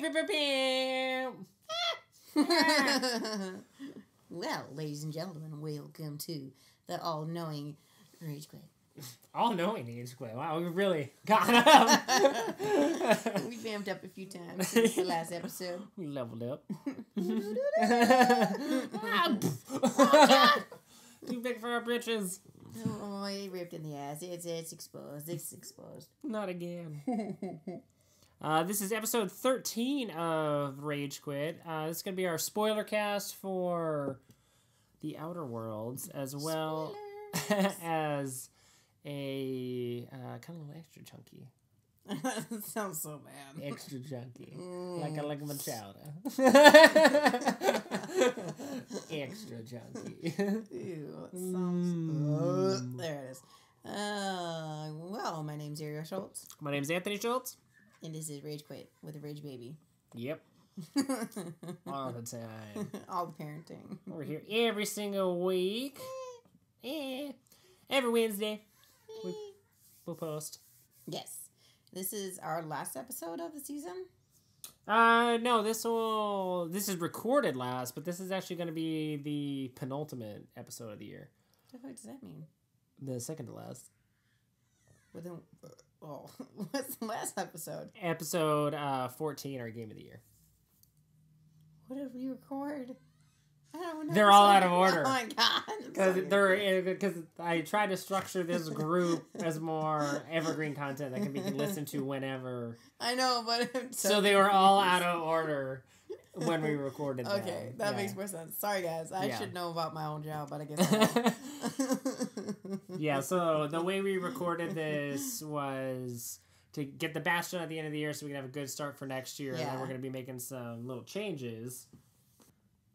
Well, ladies and gentlemen, welcome to the all-knowing Rage Quit. All-knowing Rage Quit. Wow, we really got up. We vamped up a few times since the last episode. We leveled up. Too big for our britches. Oh, he ripped in the ass. It's exposed. It's exposed. Not again. This is episode 13 of Rage Quit. This is going to be our spoiler cast for The Outer Worlds, as well as a kind of extra chunky. That sounds so bad. Extra chunky. Like a Machado. Extra chunky. Ew, that sounds... there it is. Well, my name's Ariel Schultz. My name's Anthony Schultz. And this is Rage Quit with a Rage Baby. Yep. All the time. All the parenting. We're here every single week. Every Wednesday. We'll post. Yes. This is our last episode of the season? No, this is recorded last, but this is actually going to be the penultimate episode of the year. What the fuck does that mean? The second to last. Well, then, what's the last episode? Episode 14, our game of the year. What did we record? I don't know. They're all out of order. Oh my god. Because I tried to structure this group as more evergreen content that can be listened to whenever. I know, but so they were all out of order when we recorded them. Okay, that makes more sense. Sorry, guys. I should know about my own job, but I guess I don't. Yeah, so the way we recorded this was to get the batch done at the end of the year so we can have a good start for next year. Yeah. And then we're going to be making some little changes.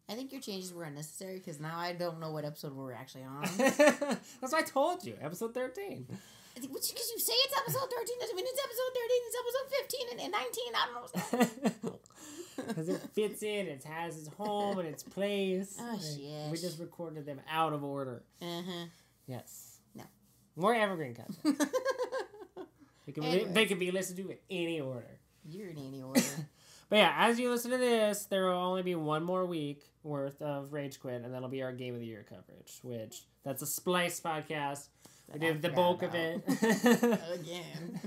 I think your changes were unnecessary because now I don't know what episode we're actually on. That's what I told you. Episode 13. Because you say it's episode 13 doesn't mean it's episode 13. It's episode 15 and 19. I don't know. Because it fits in, it has its home and its place. Oh, shit. We just recorded them out of order. Uh-huh. Yes. No. More evergreen content. They can be listened to in any order. You're in any order. But yeah, as you listen to this, there will only be one more week worth of Rage Quit, and that'll be our Game of the Year coverage, which that's a Splice podcast. We did the bulk of it. Again.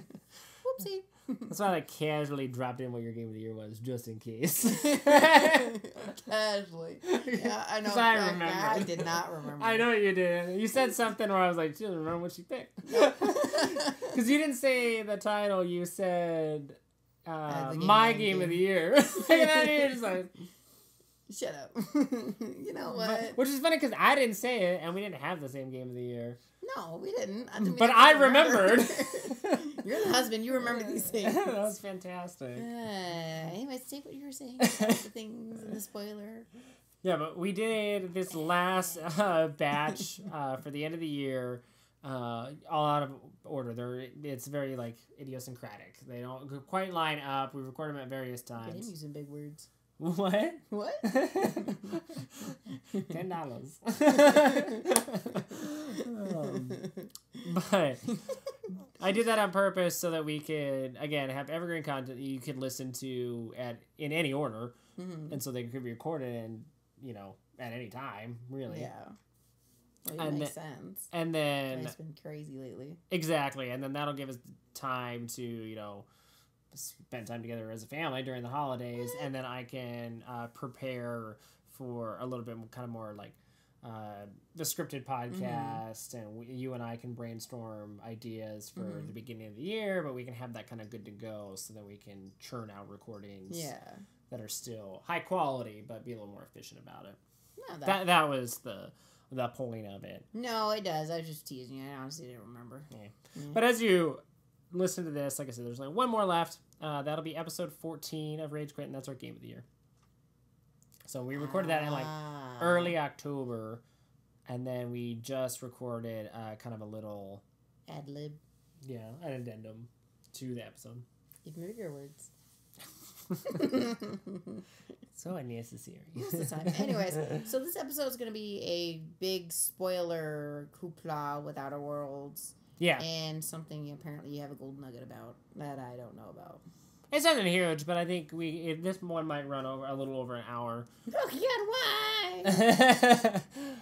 Whoopsie. That's why I casually dropped in what your Game of the Year was, just in case. Casually. Yeah, I know. I remember. I did not remember. I know you did. You said something where I was like, she doesn't remember what she picked. Because you didn't say the title, you said... my game of the year. You're just like, shut up. You know what? Which is funny because I didn't say it, and we didn't have the same game of the year. No, we didn't. But I remembered. You're the husband. You remember these things. That was fantastic. Anyways, take what you were saying about the things in the spoiler. Yeah, but we did this last batch for the end of the year. All out of order. It's very idiosyncratic. They don't quite line up. We record them at various times. Look at him using big words. What? What? $10. But I did that on purpose so that we could again have evergreen content that you could listen to in any order, and so they could be recorded and at any time, really. Yeah. Well, it makes sense. And then... It's been crazy lately. Exactly. And then that'll give us time to, spend time together as a family during the holidays. And then I can prepare for a little bit kind of more the scripted podcast. And you and I can brainstorm ideas for the beginning of the year. But we can have that kind of good to go so that we can churn out recordings that are still high quality, but be a little more efficient about it. No, that was the point of it. No, it does. I was just teasing you. I honestly didn't remember. Yeah. But as you listen to this, like I said, there's only one more left. That'll be episode 14 of Rage Quit, and that's our game of the year. So we recorded that in early October, and then we just recorded kind of a little... ad-lib. Yeah, an addendum to the episode. Even bigger words. So unnecessary. Most of the time. Anyways, so this episode is going to be a big spoiler hoopla with Outer Worlds. Yeah. And something apparently you have a gold nugget about that I don't know about. It's nothing huge, but I think this one might run over a little over an hour. Oh God, why?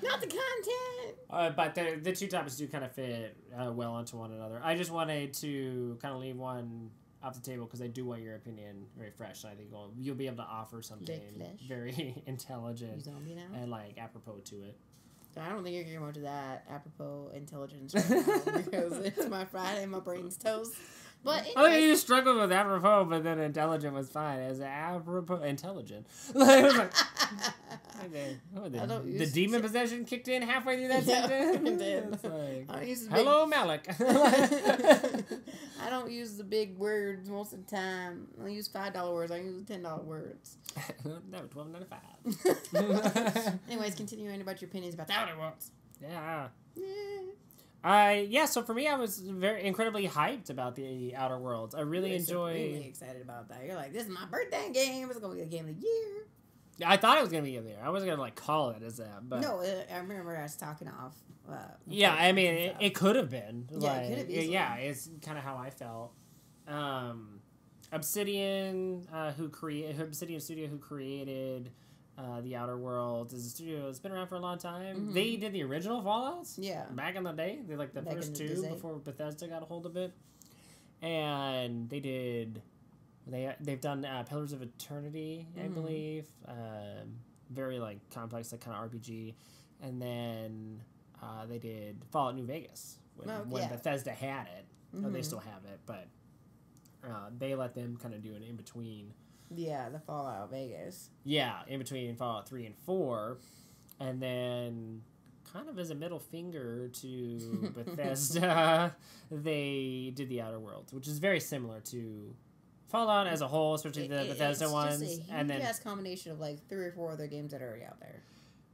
Not the content. But the two topics do kind of fit well onto one another. I just wanted to kind of leave one off the table because I do want your opinion very fresh. And I think you'll be able to offer something very intelligent and like apropos to it. I don't think you're getting much of that apropos intelligence right now because it's my Friday and my brain's toast. But anyways, I think you struggled with apropos, but then intelligent was fine. As apropos intelligent, like, it was like, the demon possession kicked in halfway through that sentence. It did. It's like, I don't use hello, Malik. I don't use the big words most of the time. I use $5 words. I use $10 words. No, $12.95. Anyways, continuing about your opinions about the Outer Worlds. Yeah. So for me, I was incredibly hyped about the Outer Worlds. I really enjoy. Really excited about that. You're like, this is my birthday game. It's gonna be the game of the year. I thought it was gonna be there. I wasn't gonna like call it as that, but no, I remember I was talking off. I mean, it could have been. Yeah, it could have been. Yeah, it's kind of how I felt. Obsidian, Obsidian Studio, who created the Outer Worlds, is a studio that's been around for a long time. Mm-hmm. They did the original Fallouts. Yeah. Back in the day, they like the first two before Bethesda got a hold of it, and they've done Pillars of Eternity, I believe, very like complex, like kind of RPG, and then they did Fallout New Vegas when Bethesda had it. Mm-hmm. They still have it, but they let them kind of do it in between. Yeah, the Fallout Vegas. Yeah, in between Fallout 3 and 4. And then, kind of as a middle finger to Bethesda, they did the Outer Worlds, which is very similar to Fallout as a whole, especially the Bethesda ones. It's just a huge combination of like 3 or 4 other games that are already out there.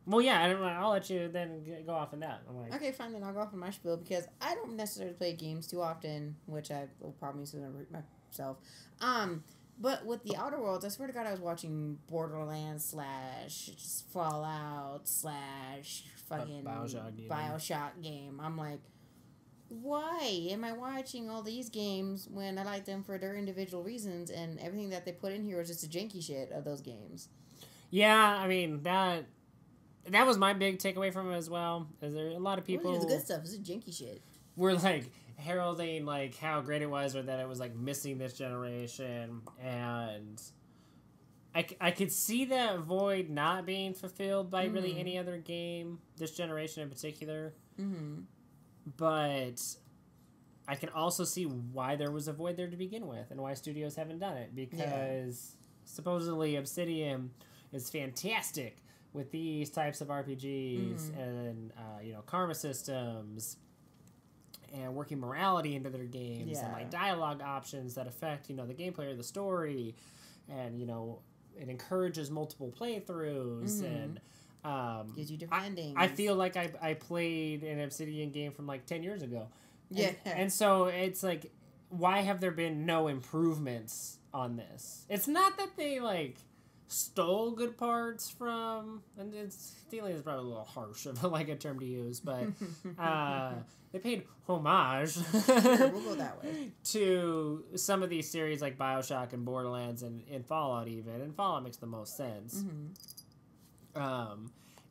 Well, yeah, I'll let you then go off on that. I'm like, okay, fine, then I'll go off on my spiel because I don't necessarily play games too often, which I will probably say myself. But with the Outer Worlds, I swear to God, I was watching Borderlands / Fallout / fucking Bioshock game. I'm like, why am I watching all these games when I like them for their individual reasons and everything that they put in here is just a janky shit of those games? Yeah, I mean, that was my big takeaway from it as well. Is there a lot of people... It's the good stuff. It's the janky shit. We're like heralding like how great it was, or that it was like missing this generation, and I could see that void not being fulfilled by really any other game this generation in particular. Mm-hmm. But I can also see why there was a void there to begin with, and why studios haven't done it, because supposedly Obsidian is fantastic with these types of RPGs and karma systems and working morality into their games and like dialogue options that affect the gameplay or the story, and it encourages multiple playthroughs and gives you different endings. I feel like I played an Obsidian game from like 10 years ago. And so it's like, why have there been no improvements on this? It's not that they like stole good parts from, and stealing is probably a little harsh of like a term to use, but they paid homage we'll go that way to some of these series like Bioshock and Borderlands and Fallout even, and Fallout makes the most sense.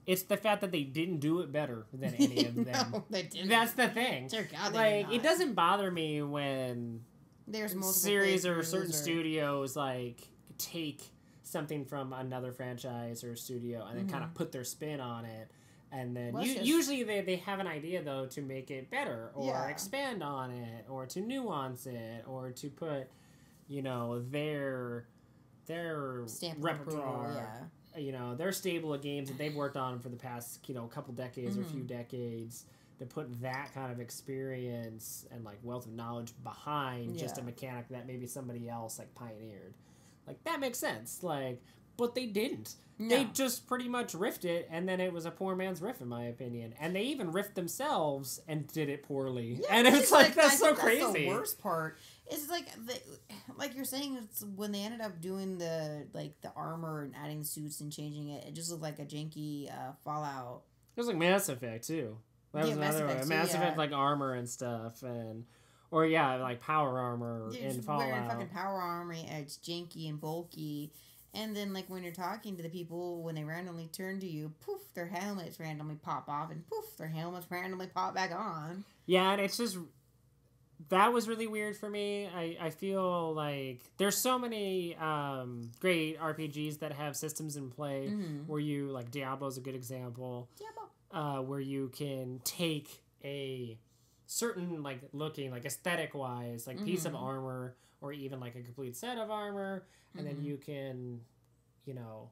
It's the fact that they didn't do it better than any of them. No, they didn't. That's the thing. Dear God, like, it doesn't bother me when there's multiple series or certain studios like take something from another franchise or studio and then kind of put their spin on it, and then usually they have an idea though to make it better or expand on it or to nuance it or to put their repertoire, their stable of games that they've worked on for the past couple decades or few decades, to put that kind of experience and like wealth of knowledge behind just a mechanic that maybe somebody else like pioneered. Like, that makes sense. Like, but they didn't. No. They just pretty much riffed it, and then it was a poor man's riff, in my opinion. And they even riffed themselves and did it poorly. Yeah, and it's like that's so crazy. That's the worst part. It's like, like you're saying, it's when they ended up doing the armor and adding suits and changing it, it just looked like a janky Fallout. It was like Mass Effect, too. That was another one. Mass Effect, like armor and stuff, and Or yeah, like power armor You're in just Fallout. wearing fucking power armor, and it's janky and bulky. And then, like, when you're talking to the people, when they randomly turn to you, poof, their helmets randomly pop off, and poof, their helmets randomly pop back on. Yeah, and it's just... That was really weird for me. I feel like there's so many great RPGs that have systems in play where you, like Diablo's a good example, where you can take a certain like looking, like aesthetic wise, like piece of armor or even like a complete set of armor, and then you can, you know,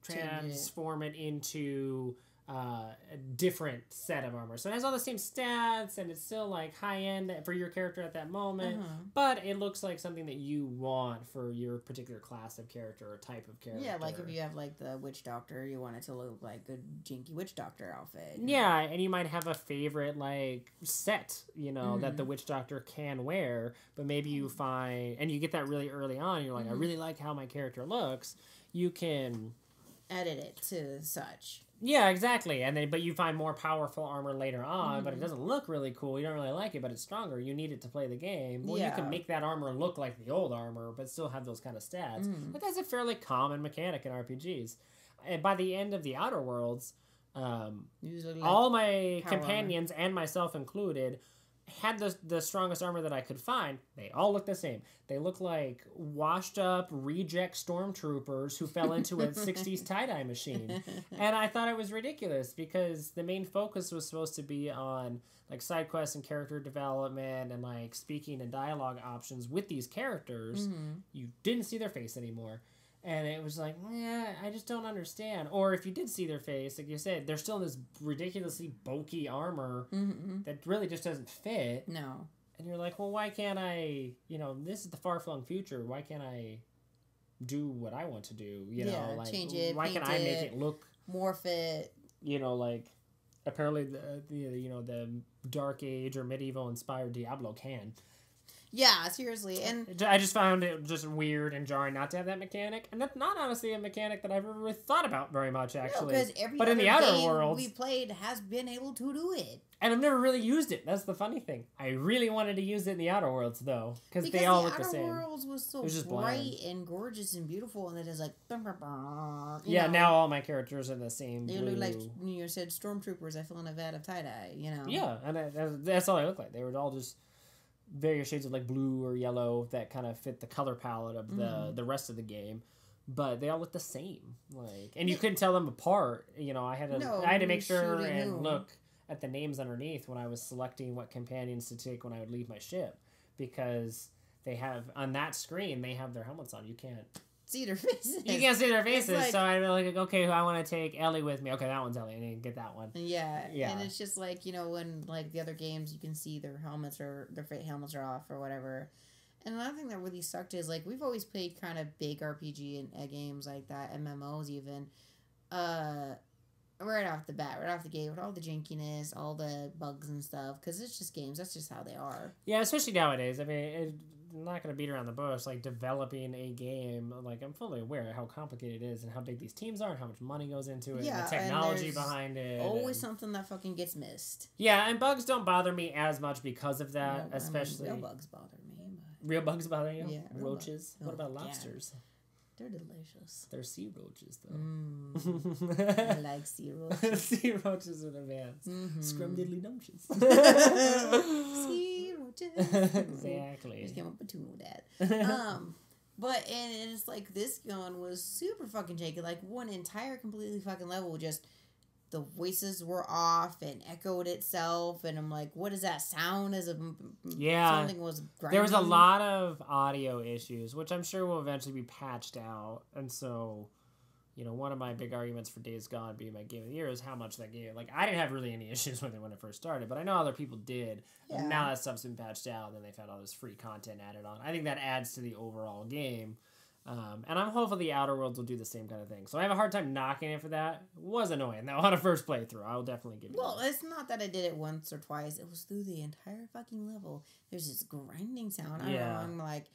transform it into a different set of armor. So it has all the same stats, and it's still like high end for your character at that moment, but it looks like something that you want for your particular class of character or type of character. Yeah, like if you have like the witch doctor, you want it to look like a jinky witch doctor outfit. Yeah, and you might have a favorite like set, you know, that the witch doctor can wear, but maybe you find, and you get that really early on, you're like, I really like how my character looks. You can edit it to such. Yeah, exactly. And then, but you find more powerful armor later on, but it doesn't look really cool. You don't really like it, but it's stronger. You need it to play the game. Well, you can make that armor look like the old armor, but still have those kind of stats. But that's a fairly common mechanic in RPGs. And by the end of the Outer Worlds, all my companions and myself included had the strongest armor that I could find. They all look the same. They look like washed up reject stormtroopers who fell into a 60s tie-dye machine. And I thought it was ridiculous because the main focus was supposed to be on like side quests and character development and like speaking and dialogue options with these characters. You didn't see their face anymore. And it was like, I just don't understand. Or if you did see their face, like you said, they're still in this ridiculously bulky armor that really just doesn't fit. No. And you're like, well, why can't I, you know, this is the far-flung future. Why can't I do what I want to do? You know, like, change it, why can't I make it look... Morph it. You know, like, apparently the Dark Age or medieval-inspired Diablo can. Yeah, seriously. And I just found it just weird and jarring not to have that mechanic. And that's not honestly a mechanic that I've ever really thought about very much, actually. No, because every but in the Outer Worlds we played has been able to do it. And I've never really used it. That's the funny thing. I really wanted to use it in the Outer Worlds, though. Because they all look the same. The Outer Worlds was so bright and gorgeous and beautiful, and it is like... Yeah, now all my characters are the same They blue. look like, you said, stormtroopers that fell in a vat of tie-dye, you know? Yeah, and that's all they look like. They were all just... various shades of like blue or yellow that kind of fit the color palette of the rest of the game, but they all look the same. Like, and you couldn't tell them apart. You know, I had to make sure and look at the names underneath when I was selecting what companions to take when I would leave my ship, because they have on that screen they have their helmets on. You can't see their faces. You can't see their faces, like, so I'm like, okay, I want to take Ellie with me. Okay, that one's Ellie. I need to get that one. Yeah, and it's just like, you know, when like the other games, you can see their helmets or their helmets are off or whatever. And another thing that really sucked is like we've always played kind of big RPG and games like that, MMOs even. Right off the bat, right off the gate, with all the jankiness, all the bugs and stuff, because it's just games. That's just how they are. Yeah, especially nowadays. I mean, I'm not going to beat around the bush. Like, developing a game, like, I'm fully aware of how complicated it is and how big these teams are and how much money goes into it and the technology behind it. Always something that fucking gets missed. Yeah, and bugs don't bother me as much because of that, especially... real bugs bother me. But... Real bugs bother you? Yeah. Roaches? What about lobsters? Yeah. They're delicious. They're sea roaches, though. I like sea roaches. Sea roaches are the best. Scrumdiddly-dumptious. Sea roaches. Exactly. I just came up with two with that. But, and it's like, this gun was super fucking janky. Like, one entire completely fucking level just... The voices were off and echoed itself, and I'm like, what is that sound? As if something was grinding? There was a lot of audio issues, which I'm sure will eventually be patched out. And so, you know, one of my big arguments for Days Gone being my game of the year is how much that game... Like, I didn't have really any issues with it when it first started, but I know other people did. Yeah. And now that stuff's been patched out, and then they found all this free content added on. I think that adds to the overall game. And I'm hopeful the Outer Worlds will do the same kind of thing. So I have a hard time knocking it for that. It was annoying, though, on a first playthrough. I'll definitely give it it's not that I did it once or twice. It was through the entire fucking level. There's this grinding sound. I'm like,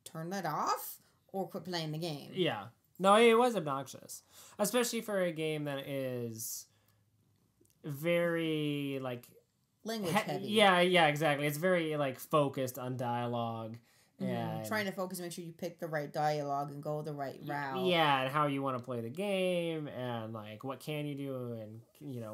turn that off or quit playing the game. Yeah. No, it was obnoxious. Especially for a game that is very, like... language heavy. Yeah, exactly. It's very like focused on dialogue. And trying to focus, make sure you pick the right dialogue and go the right route. Yeah, and how you want to play the game, and like what can you do, and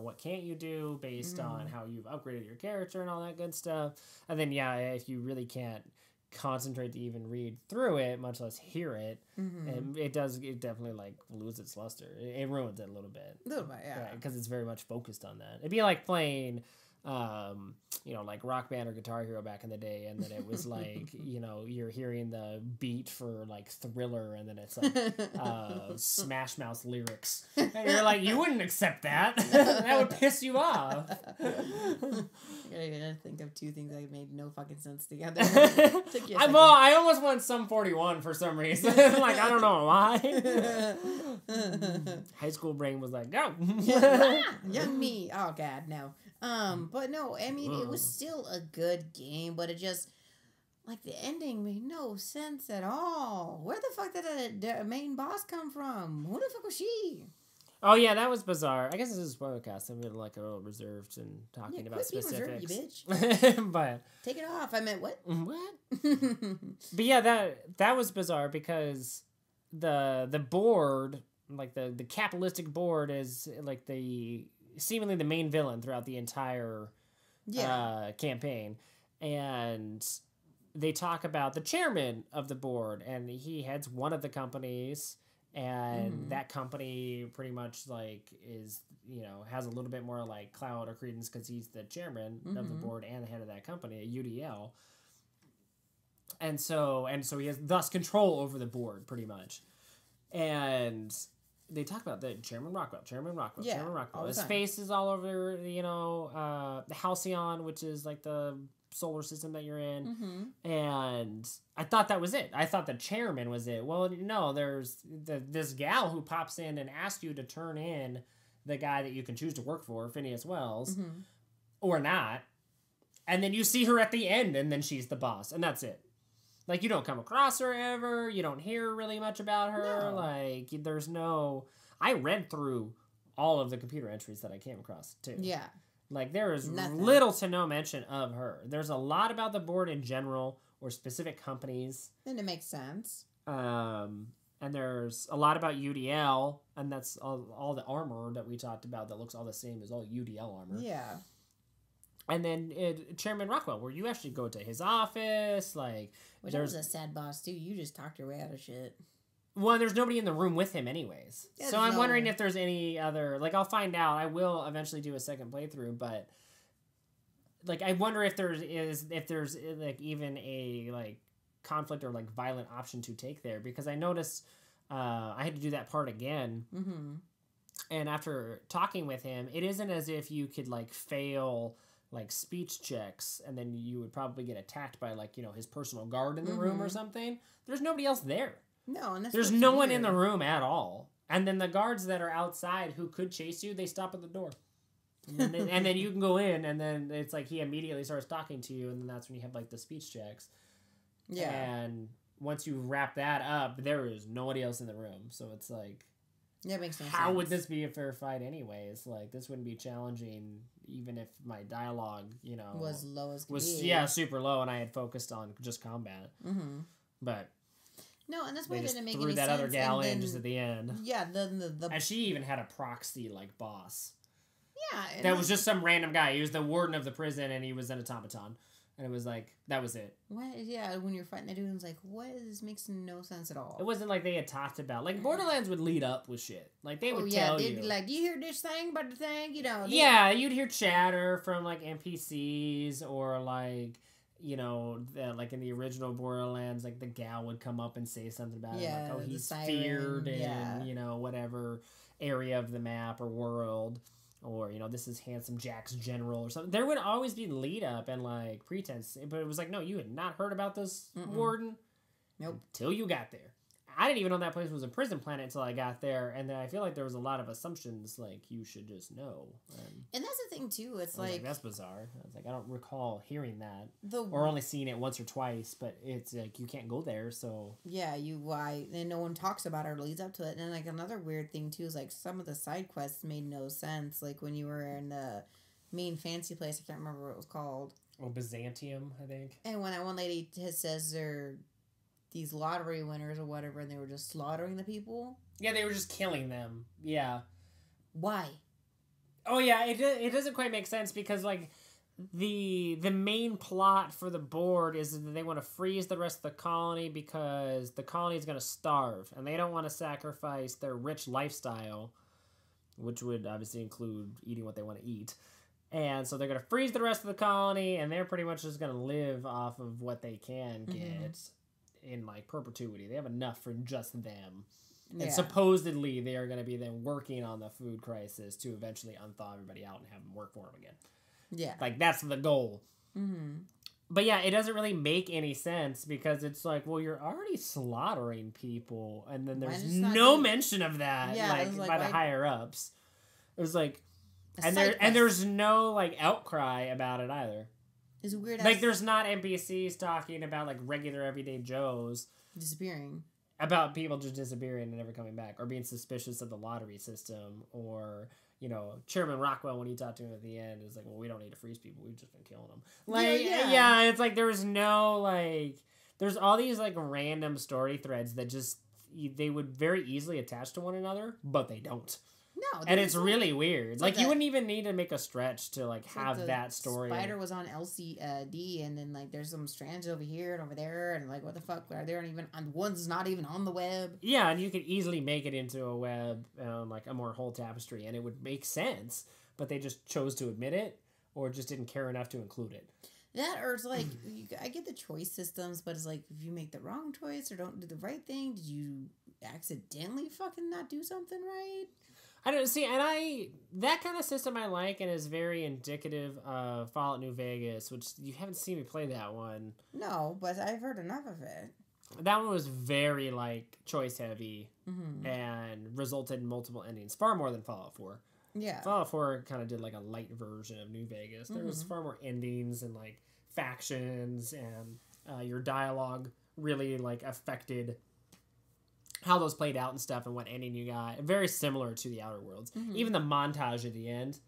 what can't you do based on how you've upgraded your character and all that good stuff. And then if you really can't concentrate to even read through it, much less hear it, and it definitely like lose its luster. It ruins it a little bit. Yeah, because it's very much focused on that. It'd be like playing like Rock Band or Guitar Hero back in the day, and then it was like, you're hearing the beat for like Thriller, and then it's like Smash Mouth lyrics, and you're like, you wouldn't accept that. That would piss you off. I gotta think of two things that made no fucking sense together. I almost went Sum 41 for some reason. Like, I don't know why. High school brain was like, go. Young me. Oh god, no. But no, I mean, it was still a good game, but it just, like, the ending made no sense at all. Where the fuck did the main boss come from? Who the fuck was she? Oh, yeah, that was bizarre. I guess this is a Spoilercast. I'm like a little reserved and talking about specifics. Reserved, you bitch. But take it off. I meant what? What? But yeah, that was bizarre because the board, like the capitalistic board, is like seemingly the main villain throughout the entire campaign. And they talk about the chairman of the board, and he heads one of the companies, and that company pretty much like is, has a little bit more like clout or credence because he's the chairman of the board and the head of that company at UDL. And so he has thus control over the board pretty much. And they talk about the Chairman Rockwell. His face is all over, the Halcyon, which is like the solar system that you're in. And I thought that was it. I thought the chairman was it. Well, no, there's this gal who pops in and asks you to turn in the guy that you can choose to work for, Phineas Wells, or not. And then you see her at the end, and then she's the boss, and that's it. Like, you don't come across her ever. You don't hear really much about her. No. Like, there's no... I read through all of the computer entries that I came across, too. Yeah. Like, there is little to no mention of her. There's a lot about the board in general, or specific companies. And it makes sense. And there's a lot about UDL, and that's all the armor that we talked about that looks all the same as all UDL armor. Yeah. And then Chairman Rockwell, where you actually go to his office, like... Which was a sad boss, too. You just talked your way out of shit. Well, there's nobody in the room with him anyways. Yeah, so I'm wondering if there's any other... Like, I'll find out. I will eventually do a second playthrough, but... Like, I wonder if there's like, even a, like, conflict or, like, violent option to take there. Because I noticed I had to do that part again. And after talking with him, it isn't as if you could, like, fail... like speech checks, and then you would probably get attacked by like, his personal guard in the room or something. There's nobody else there. No, and there's no one in the room at all. And then the guards that are outside who could chase you, they stop at the door. And then you can go in, and then it's like he immediately starts talking to you, and then that's when you have like the speech checks. Yeah. And once you wrap that up, there is nobody else in the room. So it's like, yeah, it makes no sense. How would this be a fair fight anyways? Like, this wouldn't be challenging even if my dialogue, was low as could be. Yeah, super low, and I had focused on just combat. But no, and that's why it didn't make any sense. Threw that sense. other gal in just at the end. Yeah, the and she even had a proxy like boss. Yeah, that was just some random guy. He was the warden of the prison, and he was an automaton. And it was like, that was it. What? Yeah, when you're fighting that dude, it was like, what? This makes no sense at all. It wasn't like they had talked about... Like, Borderlands would lead up with shit. Like, they would tell you. They'd be like, you hear this thing about the thing? Yeah, you'd hear chatter from, like, NPCs or, like... like in the original Borderlands, like the gal would come up and say something about it, like, oh, he's feared in, whatever area of the map or world, or, this is Handsome Jack's general or something. There would always be lead up and like pretense, but it was like, no, you had not heard about this warden. Nope. Until you got there. I didn't even know that place was a prison planet until I got there, and then I feel like there was a lot of assumptions, like, you should just know. And that's the thing, too, it's like... That's bizarre. I was like, I don't recall hearing that. Or only seeing it once or twice, but it's like, you can't go there, so... Yeah, and no one talks about it or leads up to it. And, like, another weird thing, too, is, like, some of the side quests made no sense. Like, when you were in the main fancy place. I can't remember what it was called. Oh, Byzantium, I think. And when that one lady says they're these lottery winners or whatever, and they were just slaughtering the people. Yeah, they were just killing them. Yeah. Why? Oh yeah, it doesn't quite make sense because like the main plot for the board is that they want to freeze the rest of the colony because the colony is going to starve and they don't want to sacrifice their rich lifestyle, which would obviously include eating what they want to eat. And so they're going to freeze the rest of the colony and they're pretty much just going to live off of what they can get in like perpetuity. They have enough for just them. Yeah. And supposedly they are going to be then working on the food crisis to eventually unthaw everybody out and have them work for them again. Yeah. Like, that's the goal. Mm-hmm. But yeah, it doesn't really make any sense because it's like, well, you're already slaughtering people. And then there's no mention of that by the higher-ups. It was like... And there's no, like, outcry about it either. It's weird. Like, there's not NPCs talking about, like, regular everyday Joes. Disappearing. About people just disappearing and never coming back. Or being suspicious of the lottery system. Or, you know, Chairman Rockwell, when he talked to him at the end, is like, well, we don't need to freeze people. We've just been killing them. Like, yeah, it's like there's no, like... There's all these, like, random story threads that just... They would very easily attach to one another, but they don't. No, and it's really weird. Like you wouldn't even need to make a stretch to like have that story. Spider was on LCD, and then like there's some strands over here and over there, and like what the fuck? Are there even on one's not even on the web? Yeah, and you could easily make it into a web, like a more whole tapestry, and it would make sense. But they just chose to admit it, or just didn't care enough to include it. That or it's like I get the choice systems, but it's like if you make the wrong choice or don't do the right thing, did you accidentally fucking not do something right? I don't see, and that kind of system I like, and is very indicative of Fallout New Vegas, which you haven't seen me play that one. No, but I've heard enough of it. That one was very like choice heavy, and resulted in multiple endings, far more than Fallout 4. Yeah, Fallout 4 kind of did like a light version of New Vegas. There was far more endings and like factions, and your dialogue really like affected how those played out and stuff and what ending you got. Very similar to the Outer Worlds. Even the montage at the end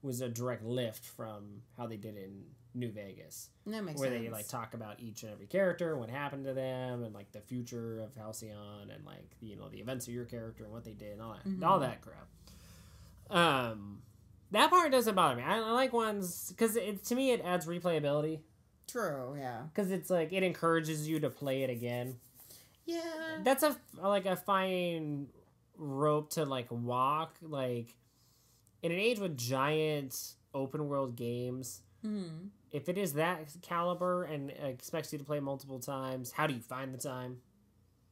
was a direct lift from how they did in New Vegas. That makes sense. Where they like talk about each and every character, what happened to them, and like the future of Halcyon, and like the events of your character and what they did and all that crap. That part doesn't bother me. I like ones because to me it adds replayability. True, yeah. Because it's like it encourages you to play it again. Yeah, that's a fine rope to like walk. Like in an age with giant open world games, if it is that caliber and expects you to play multiple times, how do you find the time?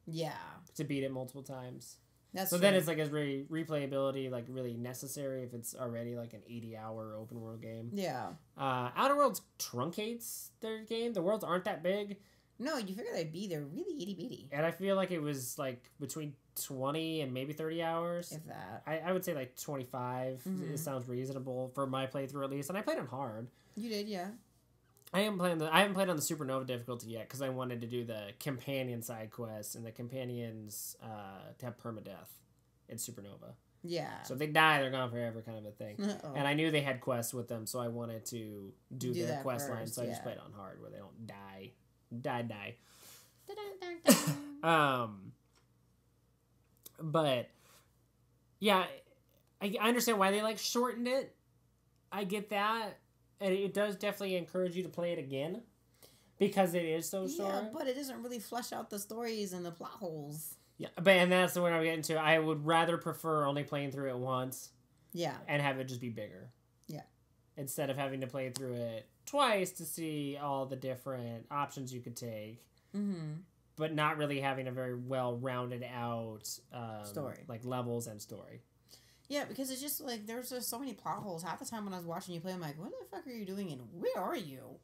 Yeah, to beat it multiple times. That's so true. Then it's like is replayability like really necessary if it's already like an 80-hour open world game. Yeah. Outer Worlds truncates their game. The worlds aren't that big. No, you figure they'd be. They're really itty-bitty. And I feel like it was, like, between 20 and maybe 30 hours. If that. I would say, like, 25. It sounds reasonable for my playthrough, at least. And I played on hard. You did, yeah. I haven't played on the Supernova difficulty yet, because I wanted to do the companion side quest, and the companions to have permadeath in Supernova. Yeah. So if they die, they're gone forever kind of a thing. And I knew they had quests with them, so I wanted to do their quest line, so I just played on hard, where they don't die. Die. But yeah, I understand why they like shortened it. I get that, and it does definitely encourage you to play it again because it is so short. Yeah, but it doesn't really flesh out the stories and the plot holes. Yeah, and that's what I'm getting to. I would rather prefer only playing through it once. Yeah, and have it just be bigger. Yeah, instead of having to play through it twice to see all the different options you could take, but not really having a very well rounded out story, like levels and story. Yeah, because it's just like there's just so many plot holes. Half the time when I was watching you play, I'm like, "What the fuck are you doing? And where are you?"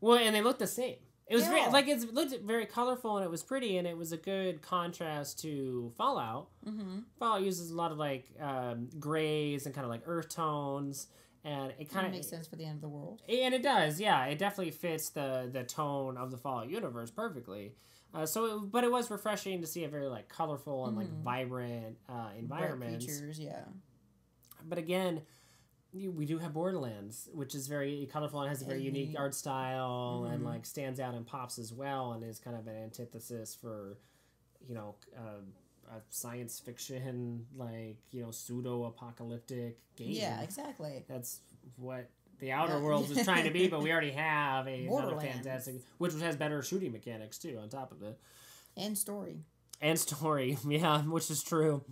Well, and they look the same. It was it looked very colorful and it was pretty and it was a good contrast to Fallout. Fallout uses a lot of like grays and kind of like earth tones. And it kind of makes sense for the end of the world. And it does, yeah. It definitely fits the tone of the Fallout universe perfectly. But it was refreshing to see a very like colorful and like vibrant environment. Features, yeah. But again, we do have Borderlands, which is very colorful and has a very unique art style and like stands out and pops as well, and is kind of an antithesis for, you know, a science fiction, like, you know, pseudo-apocalyptic game. Yeah, exactly. That's what the Outer Worlds was trying to be, but we already have another fantastic, which has better shooting mechanics too on top of it. And story. And story, yeah, which is true.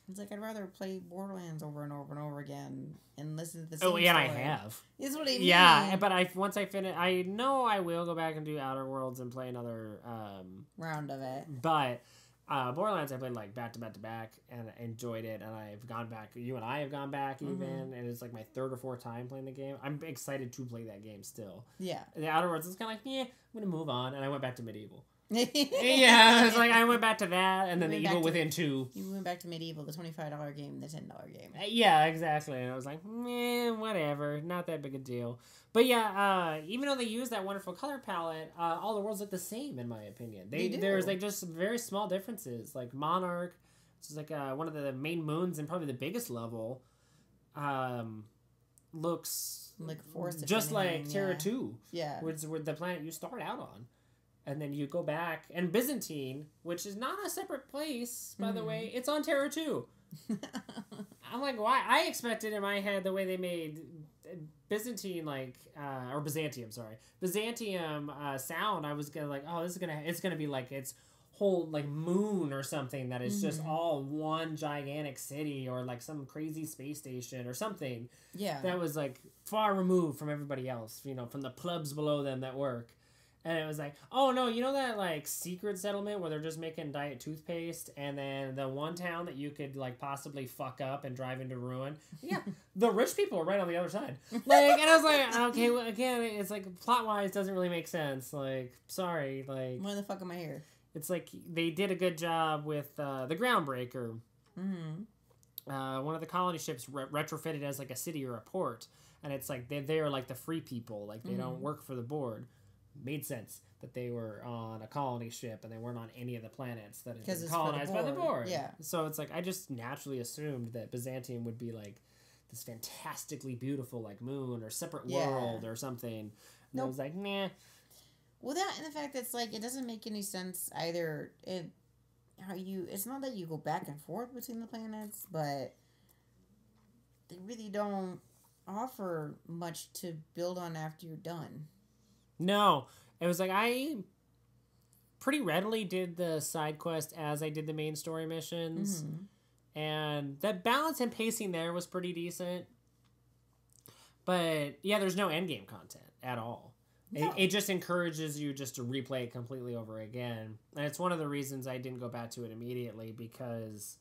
It's like, I'd rather play Borderlands over and over and over again and listen to the same story. I have. Is what I mean. Yeah, but once I finish, I know I will go back and do Outer Worlds and play another round of it. But Borderlands I played like back to back to back and enjoyed it, and I've gone back. You and I have gone back even, and it's like my third or fourth time playing the game. I'm excited to play that game still. Yeah. The Outer Worlds is kind of like, I'm gonna move on, and I went back to Medieval. Yeah, it's like I went back to that, and then the Evil Within 2. You went back to Medieval, the $25 game, the $10 game. Yeah, exactly. And I was like, whatever, not that big a deal. But yeah, even though they use that wonderful color palette, all the worlds look the same in my opinion. There's like just very small differences. Like Monarch, which is like one of the main moons and probably the biggest level, looks like forest just like Terra 2. Yeah, which is where the planet you start out on. And then you go back, and Byzantine, which is not a separate place, by the way, it's on Terra 2. I'm like, why? I expected in my head the way they made Byzantine, like, or Byzantium, sorry. Byzantium sound, I was gonna like, oh, it's gonna be like its whole, like, moon or something that is just all one gigantic city, or like some crazy space station or something. Yeah. That was, like, far removed from everybody else, you know, from the plebs below them that work. And it was like, oh no, you know that like secret settlement where they're just making diet toothpaste, and then the one town that you could like possibly fuck up and drive into ruin? Yeah, the rich people are right on the other side. Like, and I was like, okay, well, again, it's like plot wise doesn't really make sense. Like, sorry, like, why the fuck am I here? It's like they did a good job with the Groundbreaker. One of the colony ships retrofitted as like a city or a port, and it's like they are like the free people, like they don't work for the board. Made sense that they were on a colony ship and they weren't on any of the planets that had been colonized by the board. Yeah. So it's like I just naturally assumed that Byzantium would be like this fantastically beautiful like moon or separate world or something. And I was like, nah. Well, that and the fact that it's like it doesn't make any sense either. It's not that you go back and forth between the planets, but they really don't offer much to build on after you're done. No, it was like I pretty readily did the side quest as I did the main story missions, and that balance and pacing there was pretty decent. But yeah, there's no endgame content at all. No. It just encourages you just to replay it completely over again, and it's one of the reasons I didn't go back to it immediately because,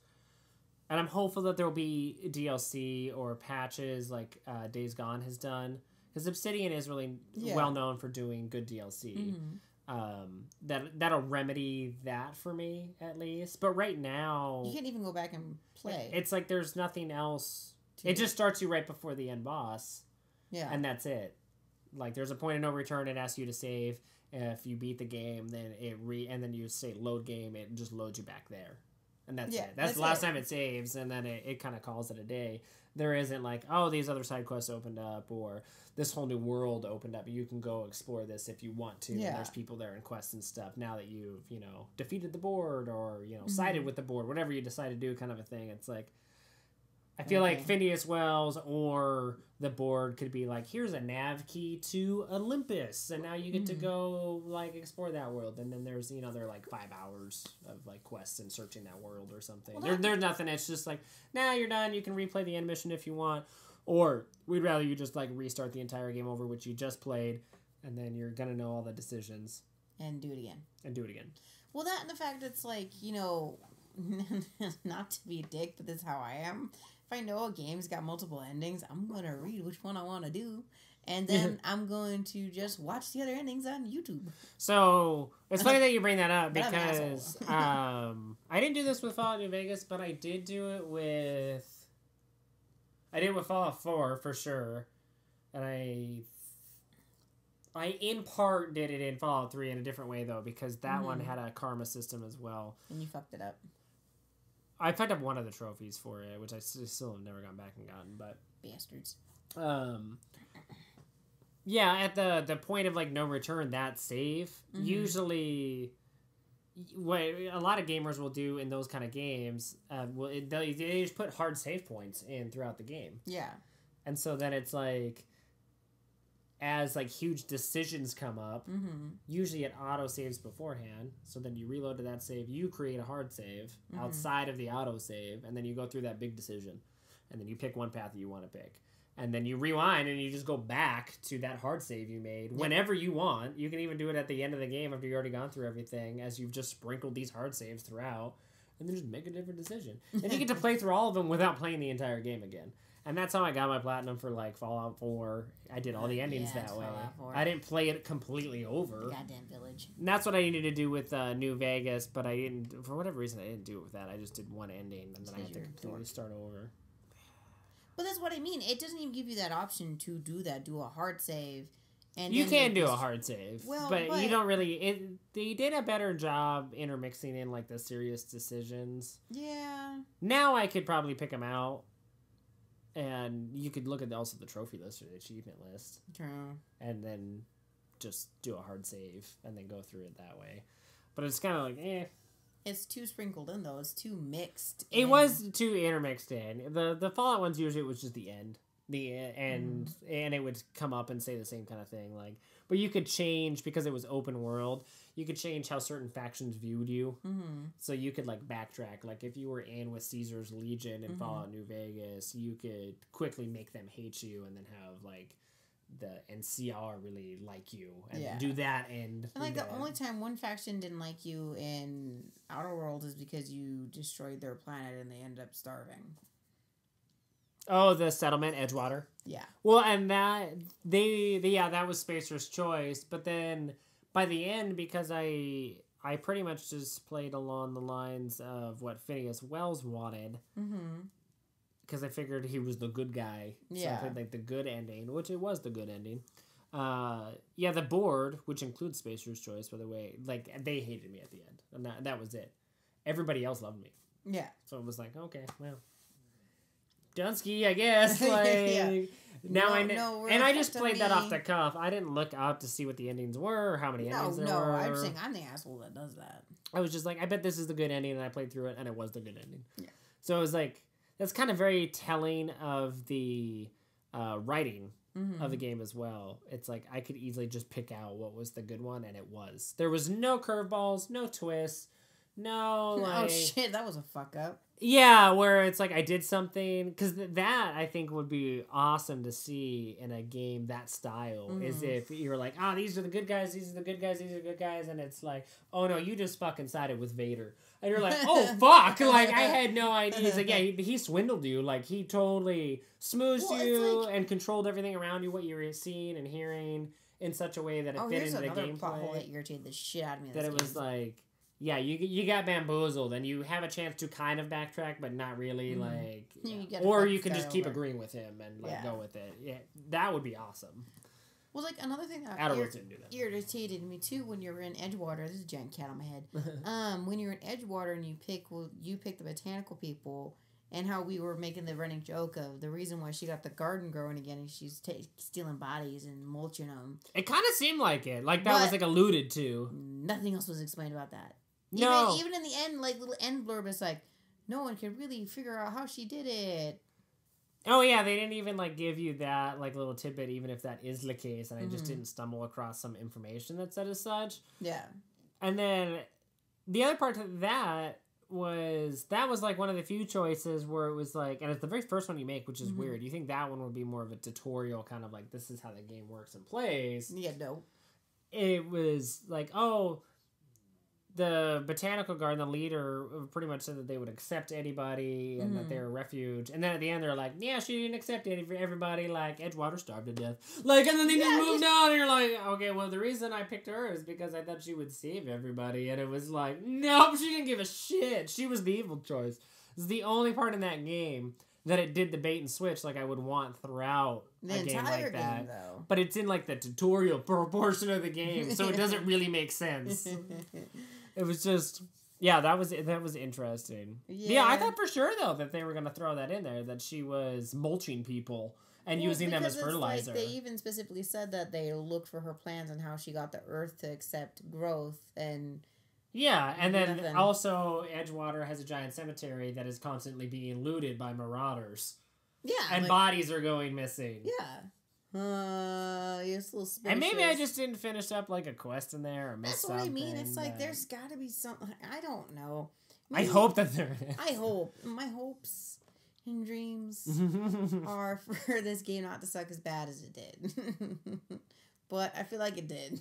and I'm hopeful that there will be DLC or patches like Days Gone has done. Because Obsidian is really well known for doing good DLC. That'll remedy that for me, at least. But right now... You can't even go back and play. It's like there's nothing else. It just starts you right before the end boss. Yeah. And that's it. Like, there's a point of no return. It asks you to save. If you beat the game, then and then you say load game. It just loads you back there. And that's it. That's the last time it saves, and then it kind of calls it a day. There isn't like, oh, these other side quests opened up, or this whole new world opened up. You can go explore this if you want to. Yeah. And there's people there in quests and stuff. Now that you've, defeated the board or, sided with the board, whatever you decide to do kind of a thing. It's like, I feel like Phineas Wells or the board could be like, here's a nav key to Olympus, and now you get to go like explore that world. And then there's they're like 5 hours of like quests and searching that world or something. Well, there's nothing. It's just like, nah, you're done. You can replay the end mission if you want, or we'd rather you just like restart the entire game over, which you just played, and then you're gonna know all the decisions and do it again. Well, that and the fact it's like not to be a dick, but this is how I am. If I know a game's got multiple endings, I'm going to read which one I want to do. And then I'm going to just watch the other endings on YouTube. So, it's funny that you bring that up because I didn't do this with Fallout New Vegas, but I did do it with... I did it with Fallout 4 for sure. And I in part did it in Fallout 3 in a different way, though, because that one had a karma system as well. And you fucked it up. I picked up one of the trophies for it, which I still have never gone back and gotten, but bastards. Yeah, at the point of like no return, that save usually. What a lot of gamers will do in those kind of games, they just put hard save points in throughout the game. Yeah, and so then it's like, as like huge decisions come up, usually it auto saves beforehand. So then you reload to that save, you create a hard save outside of the auto save, and then you go through that big decision, and then you pick one path that you want to pick. And then you rewind and you just go back to that hard save you made whenever you want. You can even do it at the end of the game after you've already gone through everything, as you've just sprinkled these hard saves throughout, and then just make a different decision. And you get to play through all of them without playing the entire game again. And that's how I got my platinum for like Fallout 4. I did all the endings that way. I didn't play it completely over. The goddamn village. And that's what I needed to do with New Vegas, but I didn't, for whatever reason, I didn't do it with that. I just did one ending, and then I had to completely start over. But that's what I mean. It doesn't even give you that option to do that. Do a hard save. And you can do a hard save. Well, but you don't really... They did a better job intermixing in like the serious decisions. Yeah. Now I could probably pick them out. And you could look at also the trophy list or the achievement list. True. And then just do a hard save and then go through it that way. But it's kind of like, eh. It's too sprinkled in, though. It's too mixed. It was too intermixed in. The Fallout ones, usually it was just the end. And it would come up and say the same kind of thing. Like, but you could change, because it was open world, you could change how certain factions viewed you. So you could, like, backtrack. Like, if you were in with Caesar's Legion in Fallout New Vegas, you could quickly make them hate you and then have, like, the NCR really like you and do that and like the only time one faction didn't like you in Outer Worlds is because you destroyed their planet and they ended up starving. Oh, the settlement, Edgewater. Yeah. Well, and that that was Spacer's choice, but then by the end, because I pretty much just played along the lines of what Phineas Wells wanted. Because I figured he was the good guy. So I played like the good ending, which it was the good ending. The board, which includes Spacer's choice, by the way, like they hated me at the end. And that was it. Everybody else loved me. Yeah. So it was like, okay, well, Dunsky, I guess. Like now and I just played that off the cuff. I didn't look up to see what the endings were or how many endings there were. I'm saying I'm the asshole that does that. I was just like, I bet this is the good ending, and I played through it, and it was the good ending. Yeah. So it was like, that's kind of very telling of the writing of the game as well. It's like I could easily just pick out what was the good one, and it was. There was no curveballs, no twists, no like... Oh shit, that was a fuck up. Yeah, where it's like I did something, because that I think would be awesome to see in a game that style, is if you're like, these are the good guys, these are the good guys, these are the good guys, and it's like, oh no, you just fucking sided with Vader. And you're like, oh fuck, like I had no idea. He's like, yeah, he swindled you, like he totally smoothed you and controlled everything around you, what you were seeing and hearing in such a way that it fit into the gameplay. Plot hole that irritated the shit out of me. That it was like, yeah, you got bamboozled, and you have a chance to kind of backtrack, but not really, like... Yeah. Or you can just keep agreeing with him and go with it. Yeah, that would be awesome. Well, like, another thing that irritated me, too, when you're in Edgewater... This is a giant cat on my head. When you're in Edgewater and you pick the botanical people, and how we were making the running joke of the reason why she got the garden growing again is she's stealing bodies and mulching them. It kind of seemed like it. Like, that was, like, alluded to. Nothing else was explained about that. No. Even in the end, like, little end blurb, it's like, no one could really figure out how she did it. Oh, yeah, they didn't even, like, give you that, like, little tidbit, even if that is the case, and I just didn't stumble across some information that said as such. Yeah. And then the other part of that was like one of the few choices where it was like, and it's the very first one you make, which is weird. You think that one would be more of a tutorial, kind of like, this is how the game works and plays. Yeah, no. It was like, oh, the botanical garden, the leader pretty much said that they would accept anybody and that they're a refuge. And then at the end, they're like, yeah, she didn't accept everybody. Like, Edgewater starved to death. Like, and then they just moved on. And you're like, okay, well, the reason I picked her is because I thought she would save everybody. And it was like, nope, she didn't give a shit. She was the evil choice. It's the only part in that game that it did the bait and switch like I would want throughout a game like that. Though. But it's in, like, the tutorial portion of the game, so it doesn't really make sense. It was just, Yeah, that was interesting. Yeah, I thought for sure though that they were gonna throw that in there, that she was mulching people and using them as fertilizer. Like they even specifically said that they looked for her plans and how she got the earth to accept growth and. Yeah, and then also Edgewater has a giant cemetery that is constantly being looted by marauders. Yeah, and bodies are going missing. Yeah. It's a little suspicious. And maybe I just didn't finish up like a quest in there or missed something. That's what I mean. It's like there's got to be something. I don't know. Maybe, I hope that there is. I hope. My hopes and dreams are for this game not to suck as bad as it did. But I feel like it did.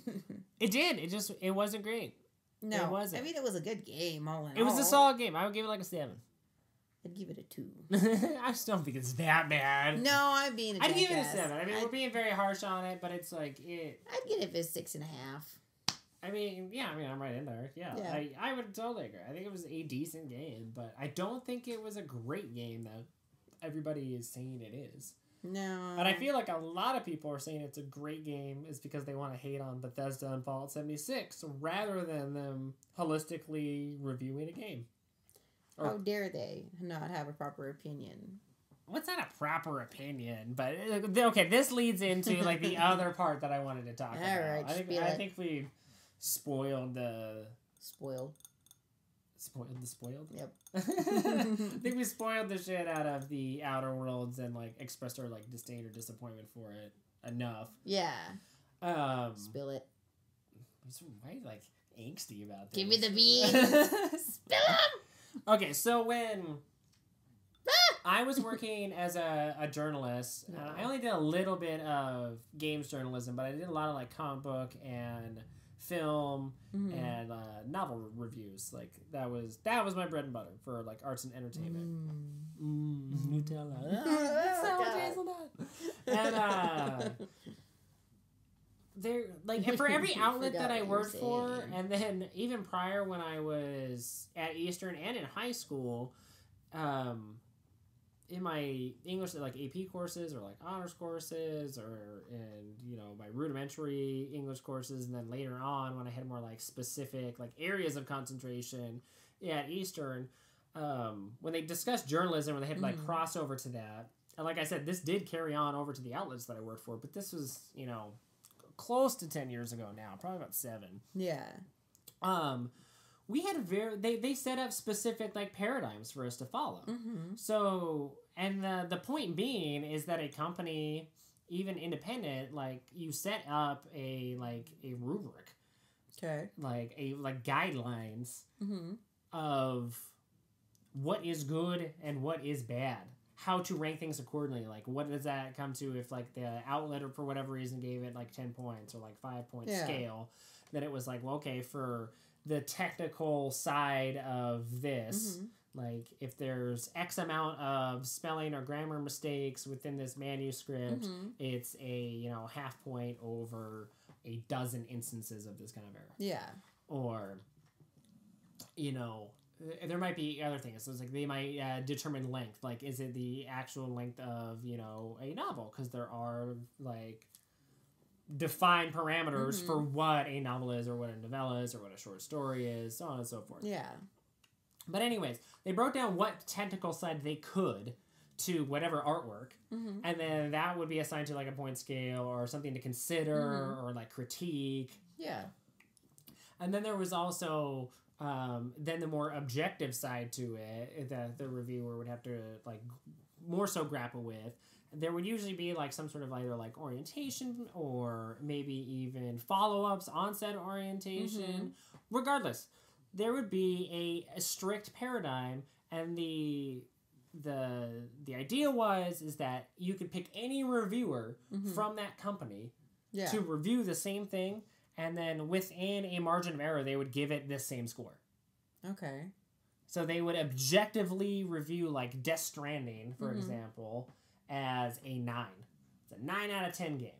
It did. It wasn't great. No, it wasn't. I mean, it was a good game. It was a solid game. I would give it like a 7. I'd give it a 2. I just don't think it's that bad. No, I'm being a jackass. I'd give it a 7. I mean, we're being very harsh on it, but it's like it. I'd give it a 6.5. I mean, yeah. I mean, I'm right in there. Yeah. I would totally agree. I think it was a decent game, but I don't think it was a great game that everybody is saying it is. No. And I feel like a lot of people are saying it's a great game is because they want to hate on Bethesda and Fallout 76 rather than them holistically reviewing a game. How dare they not have a proper opinion? What's not a proper opinion? But okay, this leads into like the other part that I wanted to talk about. All right, I think we spoiled the... Spoiled? Yep. I think we spoiled the shit out of the Outer Worlds and like expressed our like disdain or disappointment for it enough. Yeah. Spill it. Why are you like angsty about this? Give me the beans. Spill them. Okay, so when I was working as a journalist, I only did a little bit of games journalism, but I did a lot of like comic book and film and novel reviews. Like that was my bread and butter for like arts and entertainment. Nutella. That's so hazelnut. And there like and for every outlet that I worked for, and then even prior when I was at Eastern and in high school, in my English like AP courses or like honors courses or in my rudimentary English courses, and then later on when I had more like specific like areas of concentration at Eastern, when they discussed journalism and they had like crossover to that, and like I said, this did carry on over to the outlets that I worked for, but this was close to 10 years ago now, probably about 7. Yeah. We had they set up specific like paradigms for us to follow. So, and the point being is that a company, even independent, like you set up a rubric, like guidelines of what is good and what is bad, how to rank things accordingly. Like what does that come to if like the outlet or for whatever reason gave it like 10 points or like 5-point scale, then it was like, well, okay, for the technical side of this, like if there's X amount of spelling or grammar mistakes within this manuscript, it's a half point over a dozen instances of this kind of error. Yeah. Or there might be other things. So it's like they might determine length. Like, is it the actual length of a novel? Because there are like define parameters for what a novel is or what a novella is or what a short story is, so on and so forth. Yeah. But anyways, they broke down what technical side they could to whatever artwork, and then that would be assigned to like a point scale or something to consider or like critique. Yeah. And then there was also then the more objective side to it that the reviewer would have to like more so grapple with. There would usually be like some sort of either like orientation or maybe even follow-ups on said orientation. Regardless, there would be a strict paradigm, and the idea is that you could pick any reviewer from that company to review the same thing, and then within a margin of error, they would give it the same score. Okay. So they would objectively review like Death Stranding, for example, as a 9. It's a 9 out of 10 game.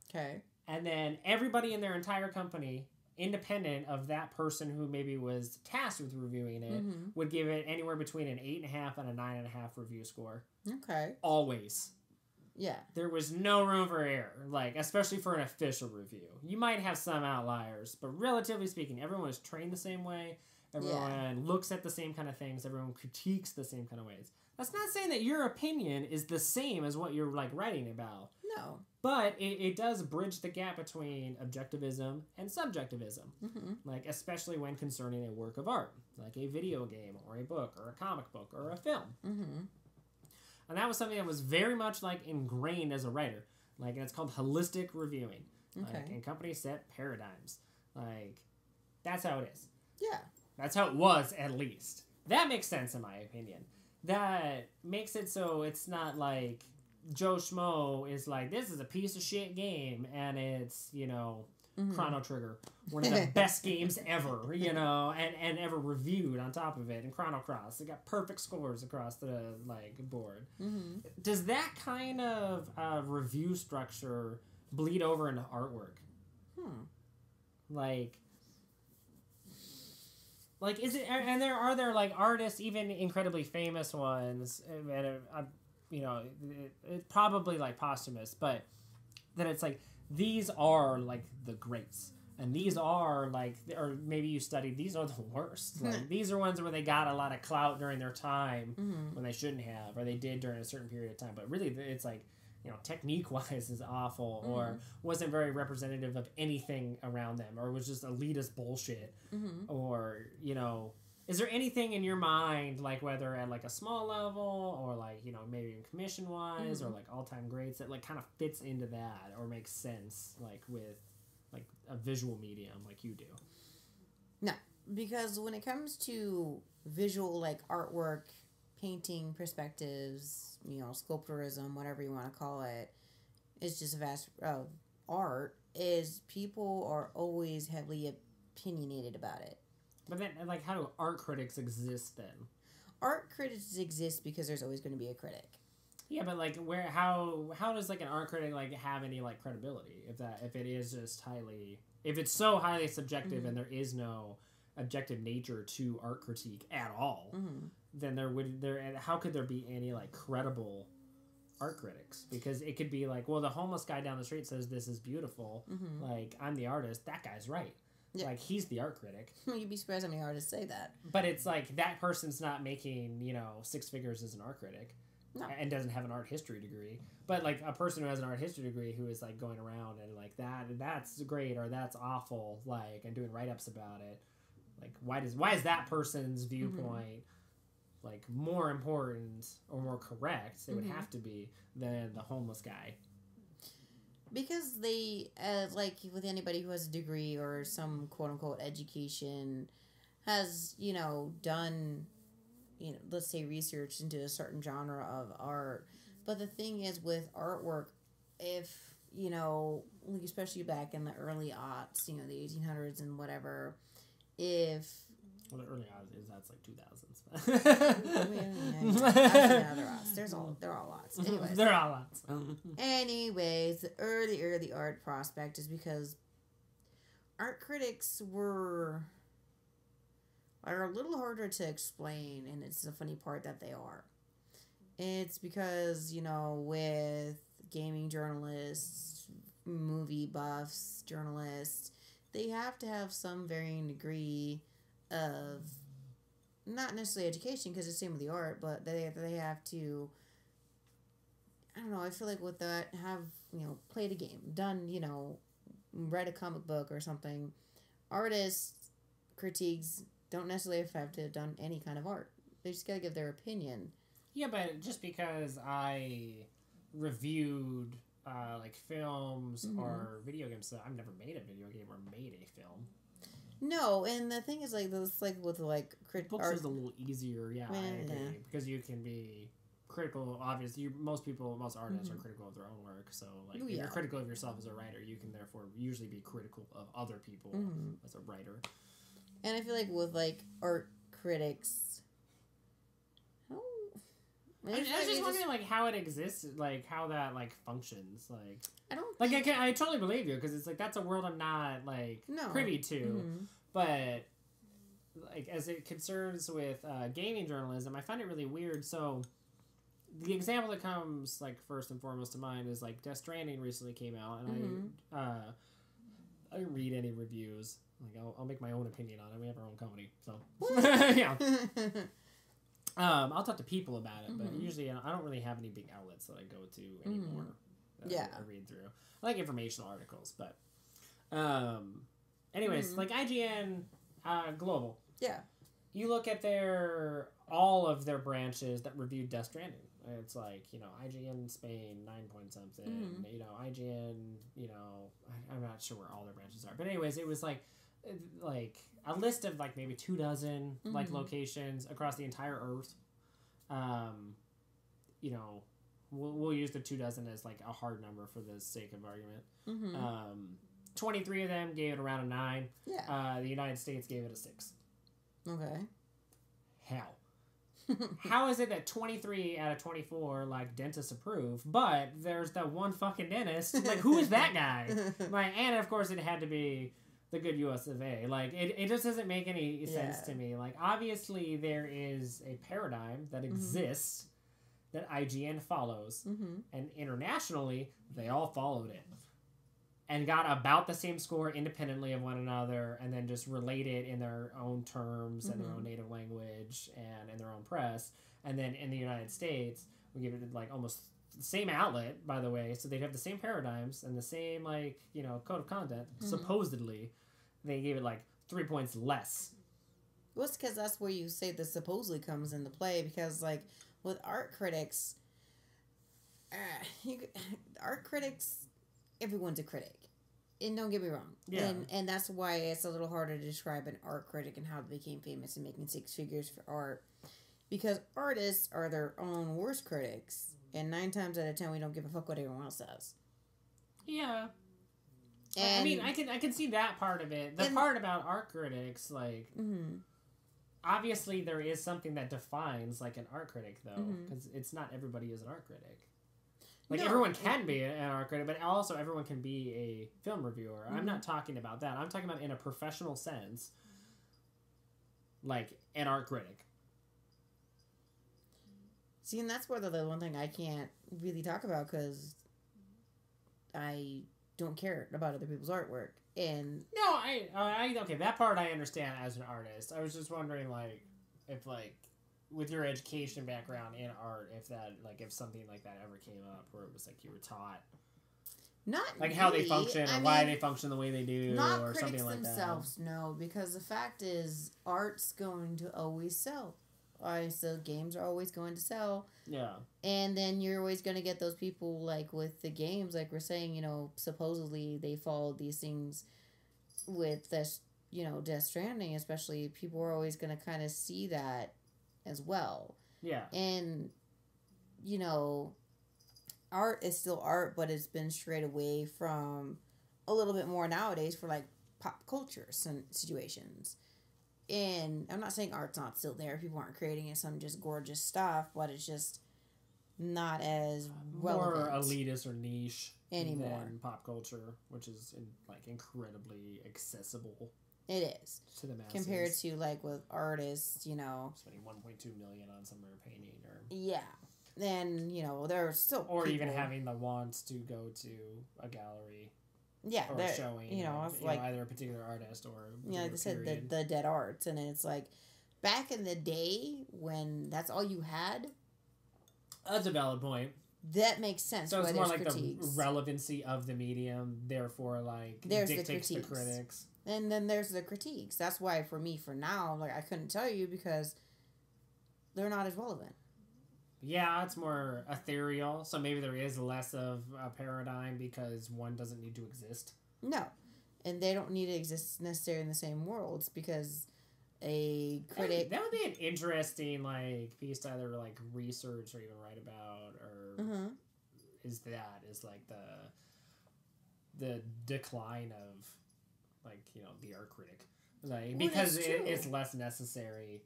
Okay. And then everybody in their entire company, independent of that person who maybe was tasked with reviewing it, would give it anywhere between an 8.5 and a 9.5 review score. Okay. Always. Yeah. There was no room for error, like, especially for an official review. You might have some outliers, but relatively speaking, everyone was trained the same way. Everyone looks at the same kind of things. Everyone critiques the same kind of ways. That's not saying that your opinion is the same as what you're like writing about. No. But it does bridge the gap between objectivism and subjectivism. Like, especially when concerning a work of art, like a video game or a book or a comic book or a film. And that was something that was very much like ingrained as a writer. Like, and it's called holistic reviewing. Like, and companies set paradigms. Like, that's how it is. Yeah. That's how it was, at least. That makes sense, in my opinion. That makes it so it's not like Joe Schmo is like, this is a piece of shit game, and it's, you know, Chrono Trigger, one of the best games ever, you know, and ever reviewed on top of it, and Chrono Cross. It got perfect scores across the, like, board. Does that kind of review structure bleed over into artwork? Like, is it, and are there like artists, even incredibly famous ones, and you know, it probably like posthumous, but then it's like, these are like the greats, and these are like, or maybe you studied, these are the worst. Like, these are ones where they got a lot of clout during their time when they shouldn't have, or they did during a certain period of time, but really it's like, you know, technique-wise is awful, or wasn't very representative of anything around them, or was just elitist bullshit, or, you know, is there anything in your mind, like, whether at, like, a small level, or, like, you know, maybe in commission-wise, or, like, all-time greats, that, like, kind of fits into that, or makes sense, like, with, like, a visual medium like you do? No, because when it comes to visual, like, artwork, painting perspectives, you know, sculpturism, whatever you want to call it, it's just a vast art, is people are always heavily opinionated about it. But then, like, how do art critics exist then? Art critics exist because there's always going to be a critic. Yeah, but like, how does like an art critic like have any like credibility if it is just if it's so highly subjective and there is no objective nature to art critique at all, then how could there be any like credible art critics? Because it could be like, well, the homeless guy down the street says this is beautiful, like, I'm the artist, that guy's right. Yeah. Like, he's the art critic. You'd be surprised how many artists say that. But it's like, that person's not making, you know, six figures as an art critic. No. And doesn't have an art history degree. But, like, a person who has an art history degree who is, like, going around and, like, that's great or that's awful, like, and doing write-ups about it. Like, why is that person's viewpoint, like, more important or more correct, it would have to be, than the homeless guy? Because they, like, with anybody who has a degree or some quote-unquote education, has, you know, done, you know, let's say research into a certain genre of art. But the thing is, with artwork, if, you know, especially back in the early aughts, you know, the 1800s and whatever, if... Well, the early odds is that's like 2000s. They're all lots. Anyways. They're all lots. Anyways, the early art prospect is because art critics are a little harder to explain, and it's the funny part that they are. It's because, you know, with gaming journalists, movie buffs, journalists, they have to have some varying degree of, not necessarily education, because it's the same with the art, but they have to, I don't know, I feel like with that, have, you know, played a game, done, you know, read a comic book or something. Artists, critiques, don't necessarily have to have done any kind of art. They just gotta give their opinion. Yeah, but just because I reviewed, like, films or video games, so I've never made a video game or made a film. No, and the thing is, like, this, like, with, like, books is a little easier, I agree, because you can be critical. Obviously, most artists are critical of their own work, so, like, if you're critical of yourself as a writer, you can therefore usually be critical of other people as a writer. And I feel like with, like, art critics, I was just wondering, like, how it exists, like, how that, like, functions, like... I don't like, I totally believe you, because it's, like, that's a world I'm not, like, privy to, but, like, as it concerns with gaming journalism, I find it really weird. So, the example that comes, like, first and foremost to mind is, like, Death Stranding recently came out, and I didn't read any reviews. Like I'll make my own opinion on it. We have our own company, so yeah. I'll talk to people about it, but usually I don't really have any big outlets that I go to anymore. I read through. I like informational articles, but anyways, like IGN Global. Yeah. You look at all of their branches that reviewed Death Stranding. It's like, IGN Spain, 9 point something. IGN, I'm not sure where all their branches are. But anyways, it was like a list of like maybe 24 like locations across the entire Earth. We'll use the 24 as like a hard number for the sake of argument. 23 of them gave it around a 9. Yeah. The United States gave it a 6. Okay. How is it that 23 out of 24 like dentists approve, but there's that one fucking dentist? Like, who is that guy? Like, and of course it had to be the good US of A. Like, it just doesn't make any sense to me. Like, obviously there is a paradigm that exists that IGN follows, and internationally they all followed it and got about the same score independently of one another, and then just relate it in their own terms and their own native language and in their own press. And then in the United States, we give it like almost the same outlet, by the way, so they'd have the same paradigms and the same code of conduct. Supposedly, they gave it like 3 points less. Well, it's because that's where you say the supposedly comes into play, because like with art critics, everyone's a critic. And don't get me wrong. Yeah. And that's why it's a little harder to describe an art critic and how they became famous and making 6 figures for art. Because artists are their own worst critics. And 9 times out of 10, we don't give a fuck what everyone else says. Yeah. And, I mean, I can see that part of it. The part about art critics, like, obviously there is something that defines, like, an art critic, though. Because it's not everybody is an art critic. Like, everyone can be an art critic, but also everyone can be a film reviewer. I'm not talking about that. I'm talking about in a professional sense, like, an art critic. See, and that's where the one thing I can't really talk about, because I don't care about other people's artwork. And no, I okay, that part I understand as an artist. I was just wondering, like, if, like, with your education background in art, if something like that ever came up, where it was like you were taught not like really, how they function or why they function the way they do, or something like themselves, that. No, because the fact is, art's going to always sell. So games are always going to sell. Yeah. And then you're always going to get those people, like with the games, like we're saying, supposedly they followed these things with this, Death Stranding, especially. People are always going to kind of see that as well. Yeah. And, art is still art, but it's been strayed away from a little bit more nowadays for, like, pop culture situations. And I'm not saying art's not still there. People aren't creating some just gorgeous stuff, but it's just not as relevant. More elitist or niche anymore than pop culture, which is, incredibly accessible. It is. To the masses. Compared to, like, with artists, Spending $1.2 million on some rare painting or... Yeah. And, there are still or people... even having the wants to go to a gallery. Yeah. Or showing, like, either a particular artist or like I said, the dead arts. And it's like, back in the day, when that's all you had... That's a valid point. That makes sense. So it's more like critiques. The relevancy of the medium, therefore, like, dictates the critics. And then there's the critiques. That's why, for me, for now, like, I couldn't tell you, because they're not as relevant. Yeah, it's more ethereal, so maybe there is less of a paradigm because one doesn't need to exist. No. And they don't need to exist necessarily in the same worlds, because a critic... That would be an interesting, like, piece to either, like, research or even write about, or is like, the decline of... like, the art critic. Like, because it's less necessary.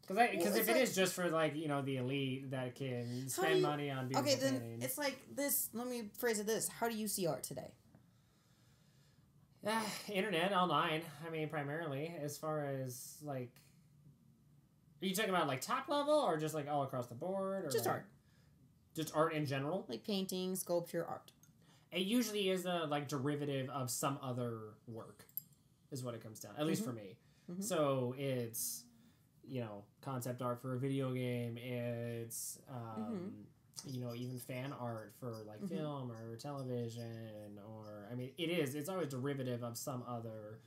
Because if it is just for, like, the elite that can spend money on beautiful paintings. Okay, then it's like this, let me phrase it this. How do you see art today? Internet, online. I mean, primarily. As far as, like... Are you talking about, like, top level or just, like, all across the board? Or just like, art. Just art in general? Like painting, sculpture, art. it usually is a like derivative of some other work, is what it comes down. At least for me. Mm-hmm. So it's, you know, concept art for a video game. It's you know, even fan art for like film or television, or I mean, it's always derivative of some other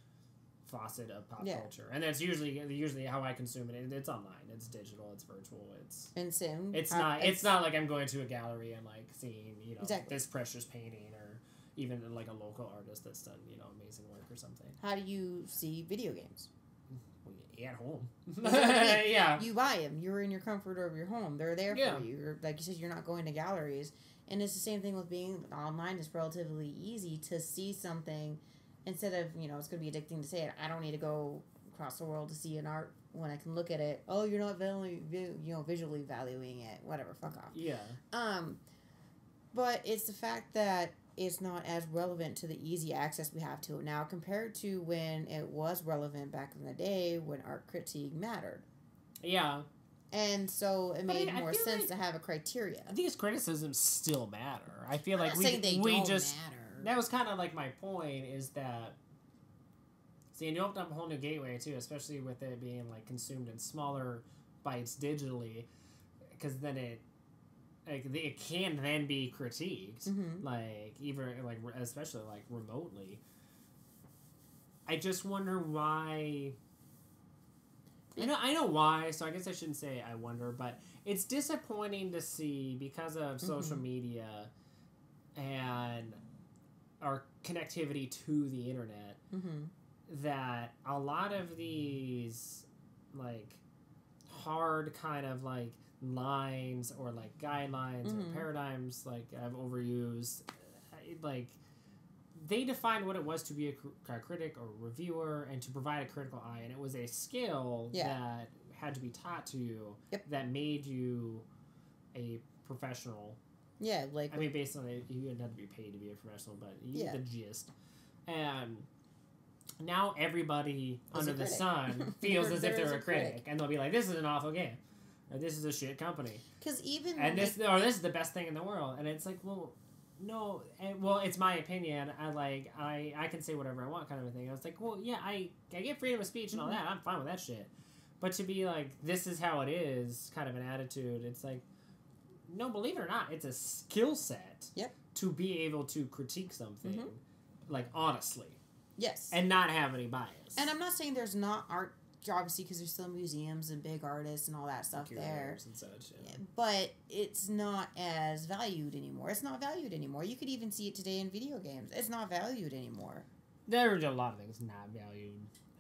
facet of pop culture, and that's usually how I consume it. It's online, it's digital, it's virtual, it's not like I'm going to a gallery and like seeing, you know, this precious painting, or even like a local artist that's done, you know, amazing work or something. How do you see video games? At home. Yeah. You buy them. You're in your comfort of your home. They're there for you. Like you said, you're not going to galleries. And it's the same thing with being online. It's relatively easy to see something instead of, you know, it's going to be addicting to say it. I don't need to go across the world to see an art when I can look at it. Oh, you're not visually valuing it. Whatever. Fuck off. Yeah. But it's the fact that it's not as relevant to the easy access we have to it now compared to when it was relevant back in the day when art critique mattered. Yeah. And so it made more sense to have a criteria. I think its criticisms still matter. I feel like we just matter. That was kind of like my point, is that, see, and you opened up a whole new gateway too, especially with it being like consumed in smaller bites digitally, because then it can then be critiqued, like even like especially like remotely. I just wonder why. I know why, so I guess I shouldn't say I wonder, but it's disappointing to see, because of social media and our connectivity to the internet, that a lot of these like hard kind of like lines or like guidelines or paradigms, like I've overused, like they defined what it was to be a critic or reviewer and to provide a critical eye, and it was a skill that had to be taught to you that made you a professional. Yeah, like I mean, based on it, you didn't have to be paid to be a professional, but you get the gist. And now everybody under the sun feels as if they're a critic, and they'll be like, "This is an awful game." Or, this is a shit company. Because even this is the best thing in the world, and it's like, well, no, it's my opinion. I can say whatever I want, kind of a thing. I was like, well, yeah, I get freedom of speech and all that. I'm fine with that shit. But to be like, this is how it is, kind of an attitude. It's like, no, believe it or not, it's a skill set. To be able to critique something, like honestly. Yes. And not have any bias. And I'm not saying there's not art. Obviously, because there's still museums and big artists and all that stuff there. And such, but it's not as valued anymore. It's not valued anymore. You could even see it today in video games. It's not valued anymore. There are a lot of things not valued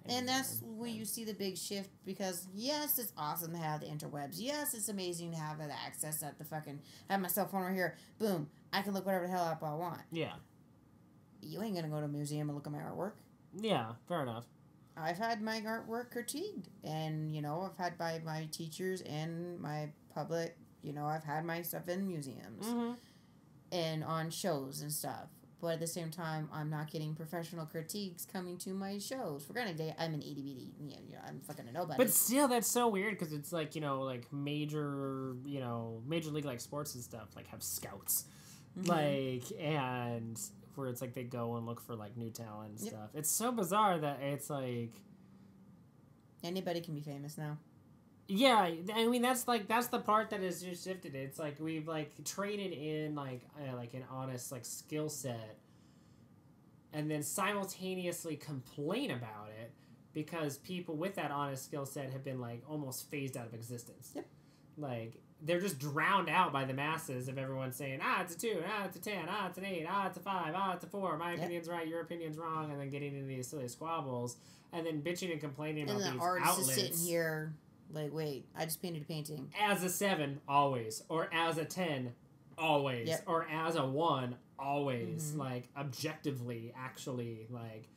anymore. And that's where you see the big shift, because yes, it's awesome to have the interwebs. Yes, it's amazing to have the access at the fucking... I have my cell phone right here. Boom. I can look whatever the hell up I want. Yeah. You ain't gonna go to a museum and look at my artwork. Yeah, fair enough. I've had my artwork critiqued, and, you know, I've had by my teachers and my public, you know, I've had my stuff in museums and on shows and stuff. But at the same time, I'm not getting professional critiques coming to my shows. For granted, I'm an itty-bitty, you know, I'm fucking a nobody. But still, that's so weird, because it's like, you know, like major league, like, sports and stuff, like, have scouts. Like, and... where it's like they go and look for like new talent and stuff. It's so bizarre that it's like anybody can be famous now. Yeah, I mean that's the part that has just shifted. It's like we've like traded in like an honest like skill set, and then simultaneously complain about it because people with that honest skill set have been like almost phased out of existence. Like they're just drowned out by the masses of everyone saying, it's a 2, it's a 10, it's an 8, it's a 5, it's a 4, my opinion's right, your opinion's wrong, and then getting into these silly squabbles, and then bitching and complaining about these outlets. And the artist is sitting here like, wait, I just painted a painting. As a 7, always. Or as a 10, always. Or as a 1, always. Like, objectively, actually, like,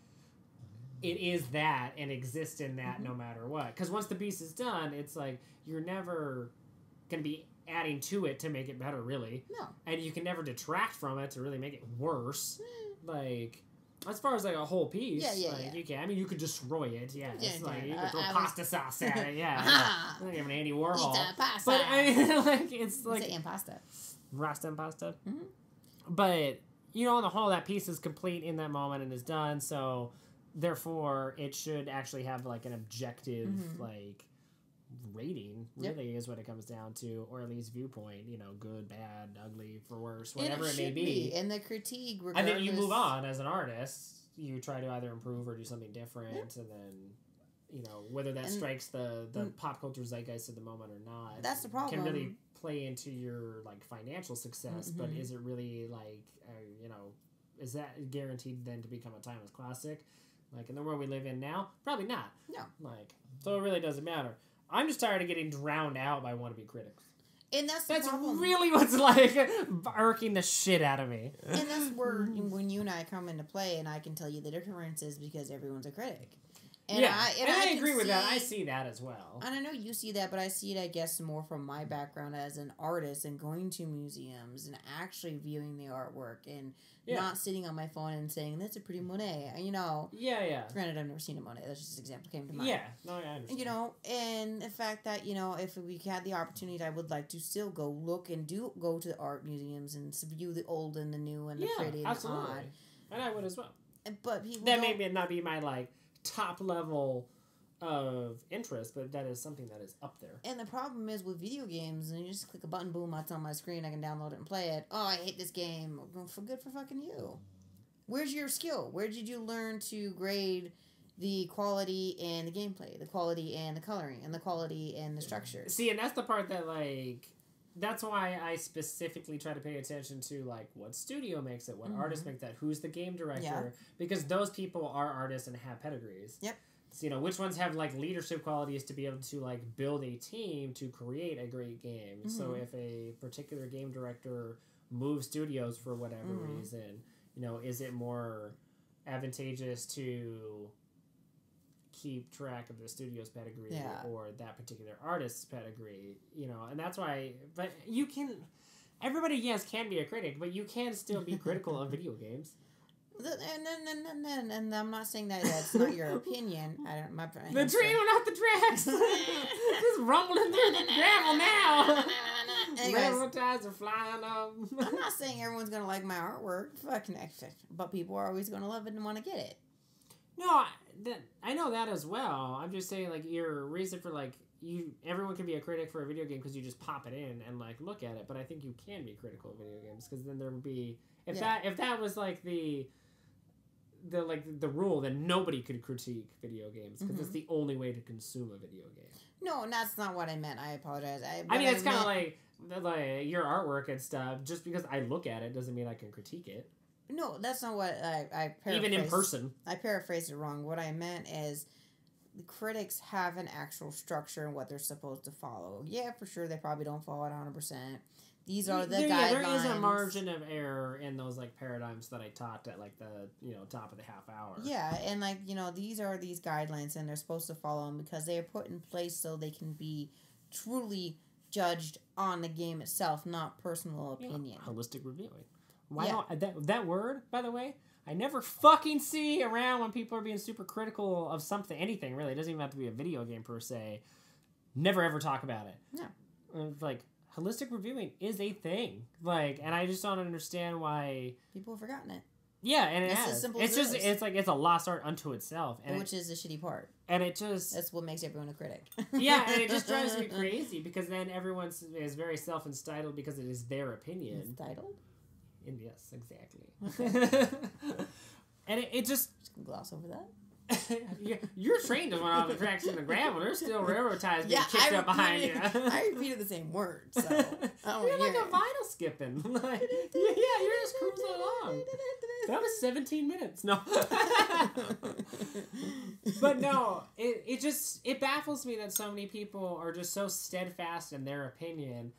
it is that and exists in that no matter what. Because once the piece is done, it's like, you're never... going to be adding to it to make it better, really. No. And you can never detract from it to really make it worse. Like, as far as, like, a whole piece. You can. I mean, you could destroy it, it's like, you could throw pasta sauce at it, Like, an Andy Warhol. Pasta. But, I mean, like, it's like... It's and pasta. Rasta and pasta. But, on the whole, that piece is complete in that moment and is done. So therefore, it should actually have like an objective like rating. Really, is what it comes down to, or at least viewpoint. Good, bad, ugly, for worse, whatever it may be. And the critique, regardless. And then you move on as an artist. You try to either improve or do something different, and then whether that strikes the pop culture zeitgeist at the moment or not. That's the problem. Can really play into your like financial success, but is it really like is that guaranteed then to become a timeless classic? Like in the world we live in now, probably not. No. Like so, it really doesn't matter. I'm just tired of getting drowned out by wannabe critics. And that's problem. Really what's like irking the shit out of me. And that's where when you and I come into play, and I can tell you the differences because everyone's a critic. And I agree with that. I see that as well. And I know you see that, but I see it, I guess, more from my background as an artist and going to museums and actually viewing the artwork and not sitting on my phone and saying, that's a pretty Monet, Yeah. Granted, I've never seen a Monet. That's just an example came to mind. Yeah, no, I understand. And the fact that, if we had the opportunity, I would like to still go look and go to the art museums and view the old and the new and the pretty and absolutely. the odd. And I would as well. But people that may not be my, like, top level of interest, but that is something that is up there. And the problem is with video games, and you just click a button, boom, it's on my screen, I can download it and play it. Oh, I hate this game. For good for fucking you. Where's your skill? Where did you learn to grade the quality and the gameplay, the quality and the coloring, and the quality and the structure? See, and that's the part that, like, that's why I specifically try to pay attention to, like, what studio makes it, what artist makes that, who's the game director, because those people are artists and have pedigrees. Yep. So, which ones have, like, leadership qualities to be able to, like, build a team to create a great game. So if a particular game director moves studios for whatever reason, is it more advantageous to keep track of the studio's pedigree or that particular artist's pedigree, and that's why, but you can, everybody, can be a critic, but you can still be critical of video games. And I'm not saying that that's not your opinion. The train went off the tracks. Just rumbling through the gravel now. Railroad ties are flying up. I'm not saying everyone's going to like my artwork. Fucking but people are always going to love it and want to get it. No, I know that as well. I'm just saying, like, your reason for, like, everyone can be a critic for a video game because you just pop it in and, like, look at it. But I think you can be critical of video games because then there would be, if that was, like, the rule, then nobody could critique video games because it's the only way to consume a video game. No, that's not what I meant. I apologize. I mean, it's kind of like your artwork and stuff. Just because I look at it doesn't mean I can critique it. No, that's not what I paraphrased. Even in person. I paraphrased it wrong. What I meant is the critics have an actual structure and what they're supposed to follow. Yeah, for sure, they probably don't follow it 100%. These are the guidelines. Yeah, there is a margin of error in those, like, paradigms that I taught at, like, the, top of the half hour. Yeah, and, like, these are these guidelines, and they're supposed to follow them because they are put in place so they can be truly judged on the game itself, not personal opinion. Holistic reviewing. Why don't that word, by the way, I never fucking see around when people are being super critical of something, anything really. It doesn't even have to be a video game per se. Never ever talk about it. No. Like, holistic reviewing is a thing. Like, and I just don't understand why people have forgotten it. Yeah, and it's as simple as it's like it's a lost art unto itself, and which is the shitty part. And it just that's what makes everyone a critic. Yeah, and it just drives me crazy because then everyone is very self-entitled because it is their opinion. Entitled? And yes, exactly. Okay. And it just gloss over that. Your train just went off the tracks in the gravel. There's still railroad ties being kicked up behind you. I repeated the same word, so you're like a vinyl skipping. Like, you're just cruising along. That was 17 minutes. No. But no, it baffles me that so many people are just so steadfast in their opinion,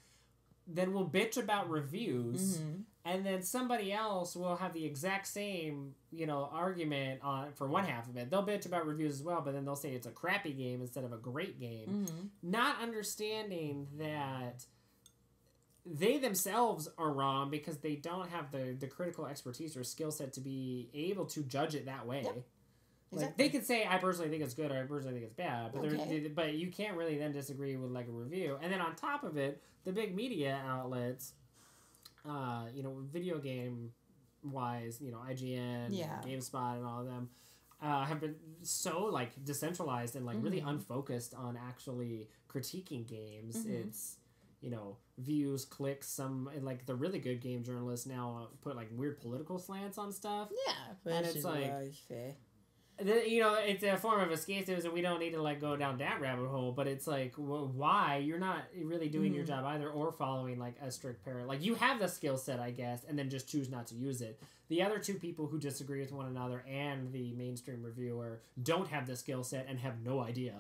then will bitch about reviews, and then somebody else will have the exact same, argument for one half of it. They'll bitch about reviews as well, but then they'll say it's a crappy game instead of a great game, not understanding that they themselves are wrong because they don't have the critical expertise or skill set to be able to judge it that way. Yep. Like, exactly. They could say, I personally think it's good or I personally think it's bad, but but you can't really then disagree with, like, a review. And then on top of it, the big media outlets, video game wise, IGN, Yeah. GameSpot, and all of them have been so like decentralized and like really unfocused on actually critiquing games. It's views, clicks. Some like the really good game journalists now put like weird political slants on stuff. Yeah, and it's like. It's a form of escapism. We don't need to like go down that rabbit hole, but it's like, why? You're not really doing your job either, or following like a strict parent. Like you have the skill set, I guess, and then just choose not to use it. The other two people who disagree with one another and the mainstream reviewer don't have the skill set and have no idea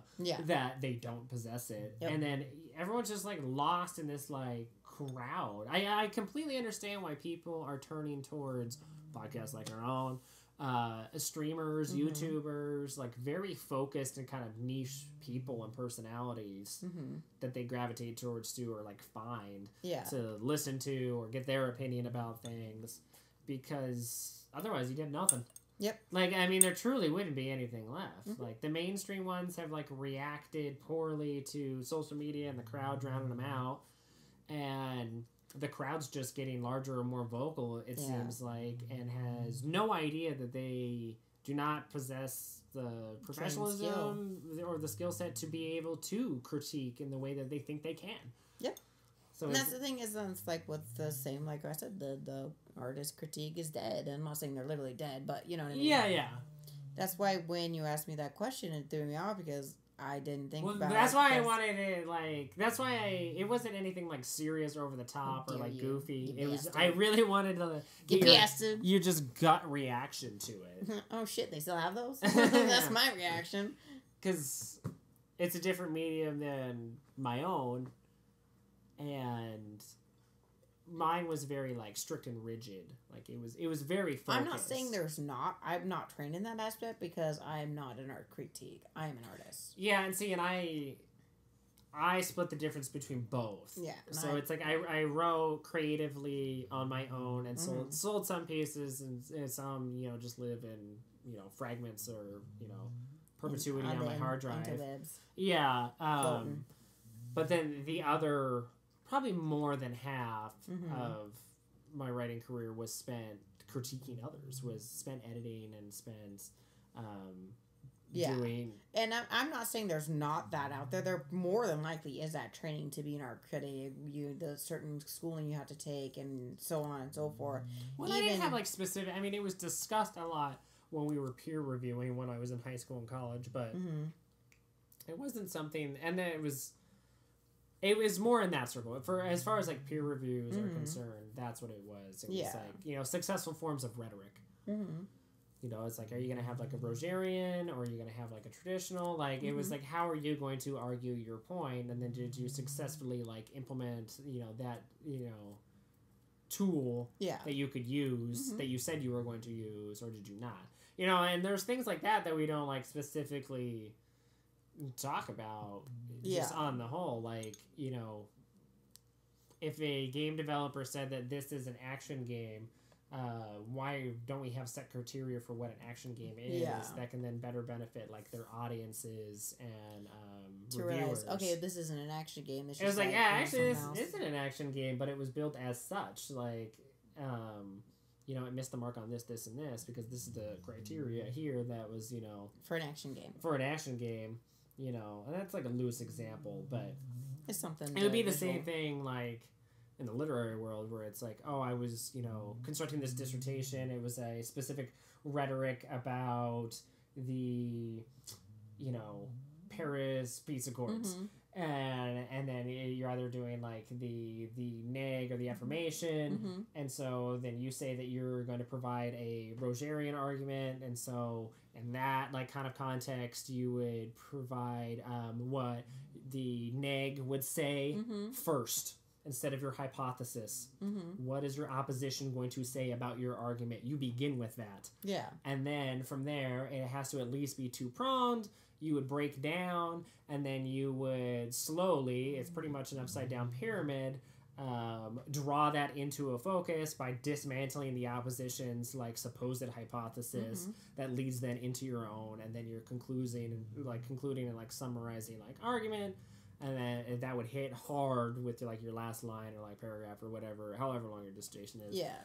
that they don't possess it. Yep. And then everyone's just like lost in this like crowd. I completely understand why people are turning towards podcasts like our own. Streamers, YouTubers, like very focused and kind of niche people and personalities that they gravitate towards to or like find to listen to or get their opinion about things, because otherwise you'd have nothing. Yep. Like, I mean, there truly wouldn't be anything left. Like, the mainstream ones have like reacted poorly to social media and the crowd drowning them out, and the crowd's just getting larger and more vocal, it seems like, and has no idea that they do not possess the professionalism or the skill set to be able to critique in the way that they think they can. Yep. So and that's the thing is, it's like with the same, like I said, the artist critique is dead. And I'm not saying they're literally dead, but you know what I mean? Yeah, yeah. That's why when you asked me that question, it threw me off, because I didn't think about it. That's why I wanted it, like, that's why it wasn't anything, like, serious or over the top or, like, goofy. It was, I really wanted to get your just gut reaction to it. Oh, shit, they still have those? That's my reaction. Because it's a different medium than my own, and mine was very, like, strict and rigid. Like, it was very focused. I'm not saying there's not. I'm not trained in that aspect, because I am not an art critique. I am an artist. Yeah, and see, and I split the difference between both. Yeah. So it's like I wrote creatively on my own and sold some pieces, and some, just live in, fragments or, perpetuity on my hard drive. Yeah. But then the other, probably more than half of my writing career was spent critiquing others, was spent editing and spent doing. And I'm not saying there's not that out there. There more than likely is that training to be an art critic, the certain schooling you have to take, and so on and so forth. Well, I didn't have like specific. I mean, it was discussed a lot when we were peer reviewing when I was in high school and college, but it wasn't something. And then it was more in that circle. For as far as like peer reviews are concerned, that's what it was. It was like, successful forms of rhetoric. It's like, are you going to have like a Rogerian, or are you going to have like a traditional? Like, it was like, how are you going to argue your point? And then did you successfully like implement, that, tool that you could use that you said you were going to use, or did you not? And there's things like that we don't like specifically talk about just on the whole. Like, if a game developer said that this is an action game, why don't we have set criteria for what an action game is that can then better benefit like their audiences and to reviewers. Realize, okay, this isn't an action game. This it was like, actually this isn't an action game, but it was built as such. Like, it missed the mark on this, and this, because this is the criteria here that was, for an action game. And that's like a loose example, but it's something. It would be the same thing like in the literary world, where it's like, oh, I was, constructing this dissertation. It was a specific rhetoric about the, Paris Peace Accords. And then you're either doing like the neg or the affirmation, and so then you say that you're going to provide a Rogerian argument, and so in that like kind of context you would provide what the neg would say first instead of your hypothesis. What is your opposition going to say about your argument? You begin with that. Yeah. And then from there, it has to at least be two-pronged. You would break down, and then you would slowly, it's pretty much an upside-down pyramid, draw that into a focus by dismantling the opposition's like supposed hypothesis that leads then into your own, and then you're concluding and like summarizing like argument, and then that would hit hard with like your last line or like paragraph or whatever, however long your dissertation is. Yeah.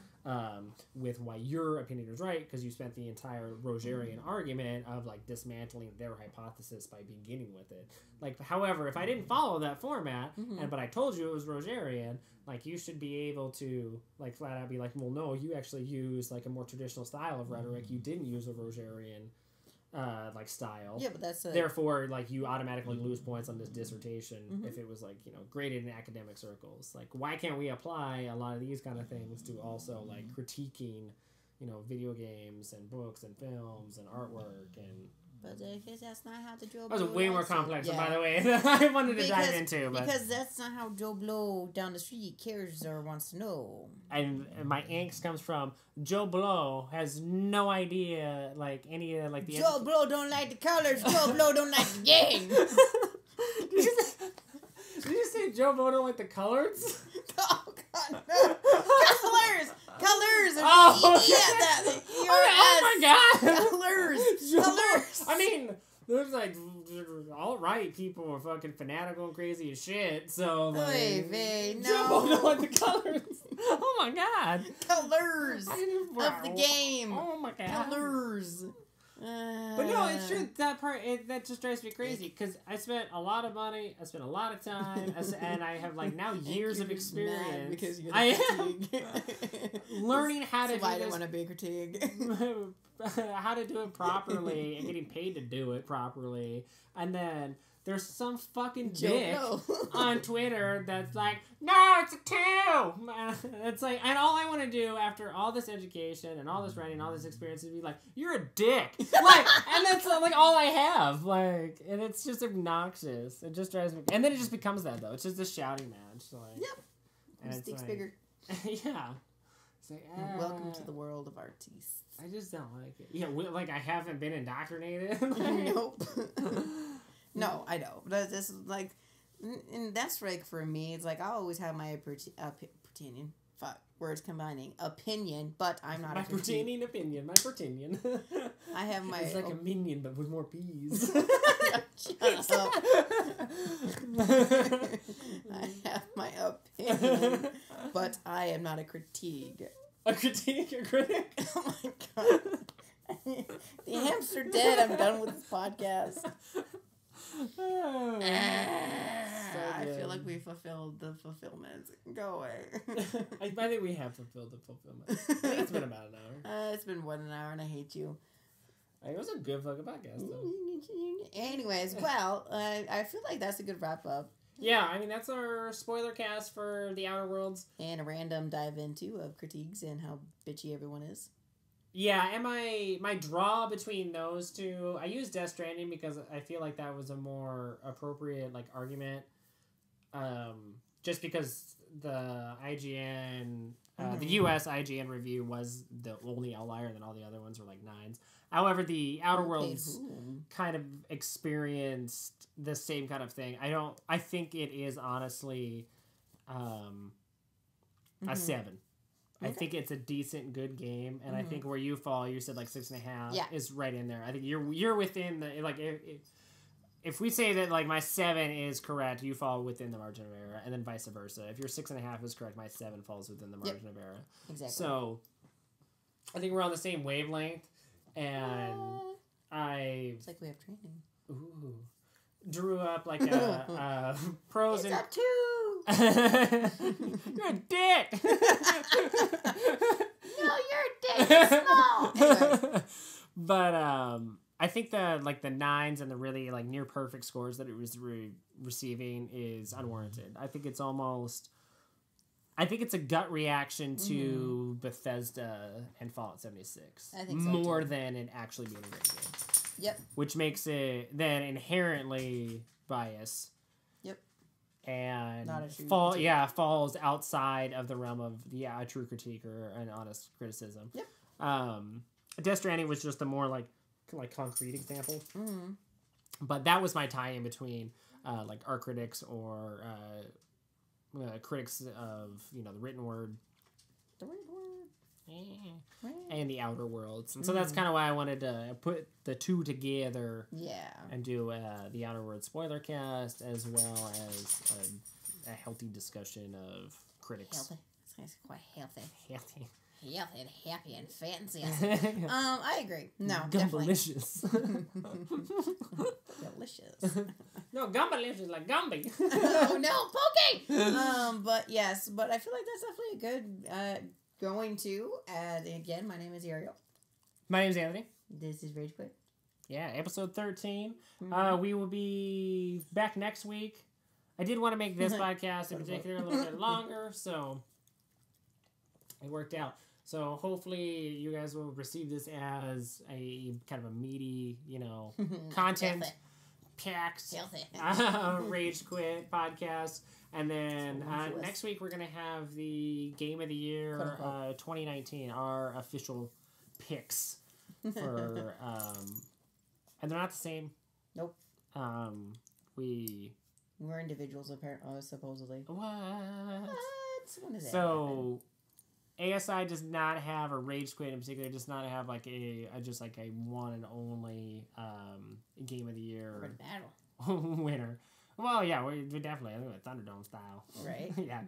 With why your opinion is right, because you spent the entire Rogerian argument of like dismantling their hypothesis by beginning with it. Like, however, if I didn't follow that format, but I told you it was Rogerian, like you should be able to like flat out be like, well, no, you actually used like a more traditional style of rhetoric. You didn't use a Rogerian like style. Yeah, but that's therefore like you automatically lose points on this dissertation if it was like, you know, graded in academic circles. Like, why can't we apply a lot of these kind of things to also like critiquing, you know, video games and books and films and artwork and. But because that's not how the Joe. That was way more complex, yeah. by the way, than I wanted to dive into. But because that's not how Joe Blow down the street cares or wants to know. And my angst comes from Joe Blow has no idea, like, any of, like, the... Joe Blow don't like the colors. Joe Blow don't like the game. Did you say Joe Blow don't like the colors? Oh, God, no. Colors! Oh, okay. Oh my God! Colors! I mean, there's like all right people are fucking fanatical and crazy as shit. So like, no. Joe Blow don't like the colors. Oh my God! Colors of the game. Oh my God! Colors. But no, it's true. That part, that just drives me crazy because I spent a lot of money, I spent a lot of time, and I have like now years of experience. Because you're I am learning how to do why I this. don't want to be a critique. How to do it properly and getting paid to do it properly, and then there's some fucking dick on Twitter that's like, no, it's a 2. It's like, and all I want to do after all this education and all this writing, all this experience is be like, you're a dick. Like, and that's like all I have. Like, and it's just obnoxious. It just drives me. And then it just becomes that though. It's just a shouting match. Like, yep. And sticks like, bigger. Yeah. It's like, welcome to the world of artists. I just don't like it. Yeah, like I haven't been indoctrinated. Nope. No, I know. But this is like, and that's like for me. It's like I always have my opinion. Fuck, words combining opinion, but I'm not my pertaining opinion. My pertaining. I have my. It's like a minion, but with more peas. Shut up. I have my opinion, but I am not a critique. A critique? A critic? Oh my God. The hamster dead. I'm done with this podcast. Oh, I feel like we fulfilled the fulfillment. Go away. I think we have fulfilled the fulfillment. I think it's been about an hour. It's been an hour and I hate you. It was a good fucking podcast, though. Anyways, well, I feel like that's a good wrap up. Yeah, I mean, that's our spoiler cast for The Outer Worlds. And a random dive into of critiques and how bitchy everyone is. Yeah, and my draw between those two, I used Death Stranding because I feel like that was a more appropriate like argument. Just because the IGN, the US IGN review was the only outlier, and then all the other ones were like 9s. However, the Outer Worlds kind of experienced the same kind of thing. I think it is honestly a 7. Okay. I think it's a decent, good game, and I think where you fall, you said like 6.5, is right in there. I think you're within the like. If we say that like my 7 is correct, you fall within the margin of error, and then vice versa. If your 6.5 is correct, my 7 falls within the margin of error. Exactly. So, I think we're on the same wavelength, and it's like we have training. Ooh, drew up like a pros it's and. A 2. You're a dick. No, you're a dick. You're small. Anyways. But I think the 9s and the really like near perfect scores that it was receiving is unwarranted. I think it's a gut reaction to Bethesda and Fallout 76. I think so more too. Than it actually being a great game. Yep. Which makes it then inherently biased. Yep. And not a true critique. Falls outside of the realm of a true critique or an honest criticism. Yep. Death Stranding was just a more like concrete example. But that was my tie-in between like art critics or critics of the written word. The written word. and the Outer Worlds. And so that's kind of why I wanted to put the two together. Yeah. And do the Outer Worlds Spoilercast as well as a healthy discussion of critics. Healthy. It's quite healthy. Healthy. Healthy and happy and fancy. I agree. No, Gumbalicious. Delicious. No, Gumbalicious like Gumby. Oh no, Poke! But yes, but I feel like that's definitely a good going to. Again, my name is Ariel. My name is Anthony. This is Rage Quit. Yeah, episode 13. We will be back next week. I did want to make this podcast in particular a little bit longer, so it worked out. So hopefully you guys will receive this as a kind of a meaty, content packed Rage Quit podcast. And then next week we're going to have the Game of the Year 2019, our official picks for and they're not the same. Nope. We're individuals apparently, supposedly. What? When is it? So ASI does not have a Rage Quit in particular. Does not have like a one and only Game of the Year winner. Well, yeah, we definitely. I think it's Thunderdome style. Right. Yeah.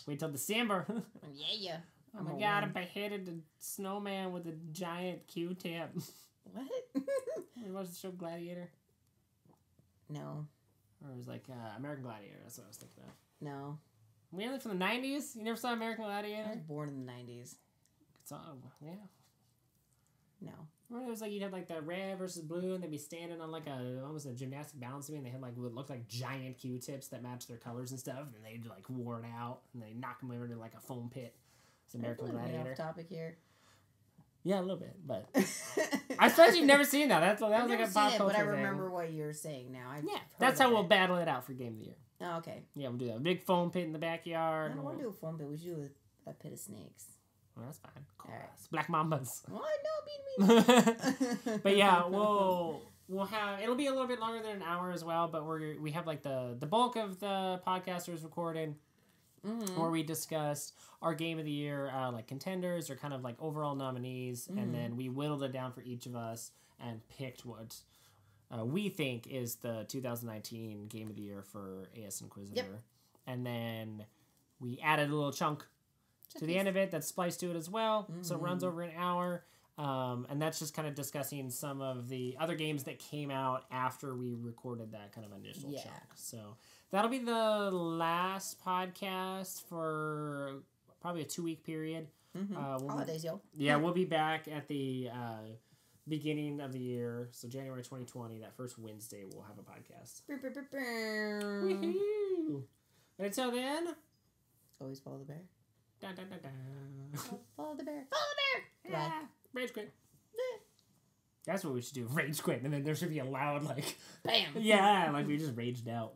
Wait till December. Yeah. Oh my God! I beheaded the snowman with a giant Q-tip. What? You watched the show Gladiator? No. Or it was like American Gladiator. That's what I was thinking of. No. Really? From the 90s? You never saw American Gladiator? I was born in the 90s. Yeah. No. Remember it was like you'd have like the red versus blue and they'd be standing on like almost a gymnastic balance beam and they had like what looked like giant Q-tips that matched their colors and stuff and they'd like wore it out and they knock them over to like a foam pit. It's American Gladiator. Off topic here. Yeah, a little bit, but I suppose you've never seen that. That was like a pop culture but I thing. remember what you're saying now. That's how we'll battle it out for Game of the Year. Oh, okay. Yeah, we'll do that. A big foam pit in the backyard. I don't want to do a foam pit. We should do a pit of snakes. Well, that's fine. Cool. All right. Black Mambas. What? No, beat me. But yeah, we'll have, it'll be a little bit longer than an hour as well, but we have like the bulk of the podcasters recorded. Mm-hmm. Where we discussed our Game of the Year, like contenders or kind of like overall nominees, and then we whittled it down for each of us and picked what we think is the 2019 Game of the Year for ASInquisitor. Yep. And then we added a little chunk to the end of it that's spliced to it as well, so it runs over an hour. And that's just kind of discussing some of the other games that came out after we recorded that kind of initial chunk. So that'll be the last podcast for probably a 2-week period. Holidays, yo. Yeah, we'll be back at the beginning of the year. So January 2020, that first Wednesday, we'll have a podcast. Woohoo! But until then... Always follow the bear. Dun, dun, dun, dun. Follow the bear. Follow the bear! Yeah. Rage Quit. That's what we should do. Rage Quit. And then there should be a loud, like... Bam! Yeah, like we just raged out.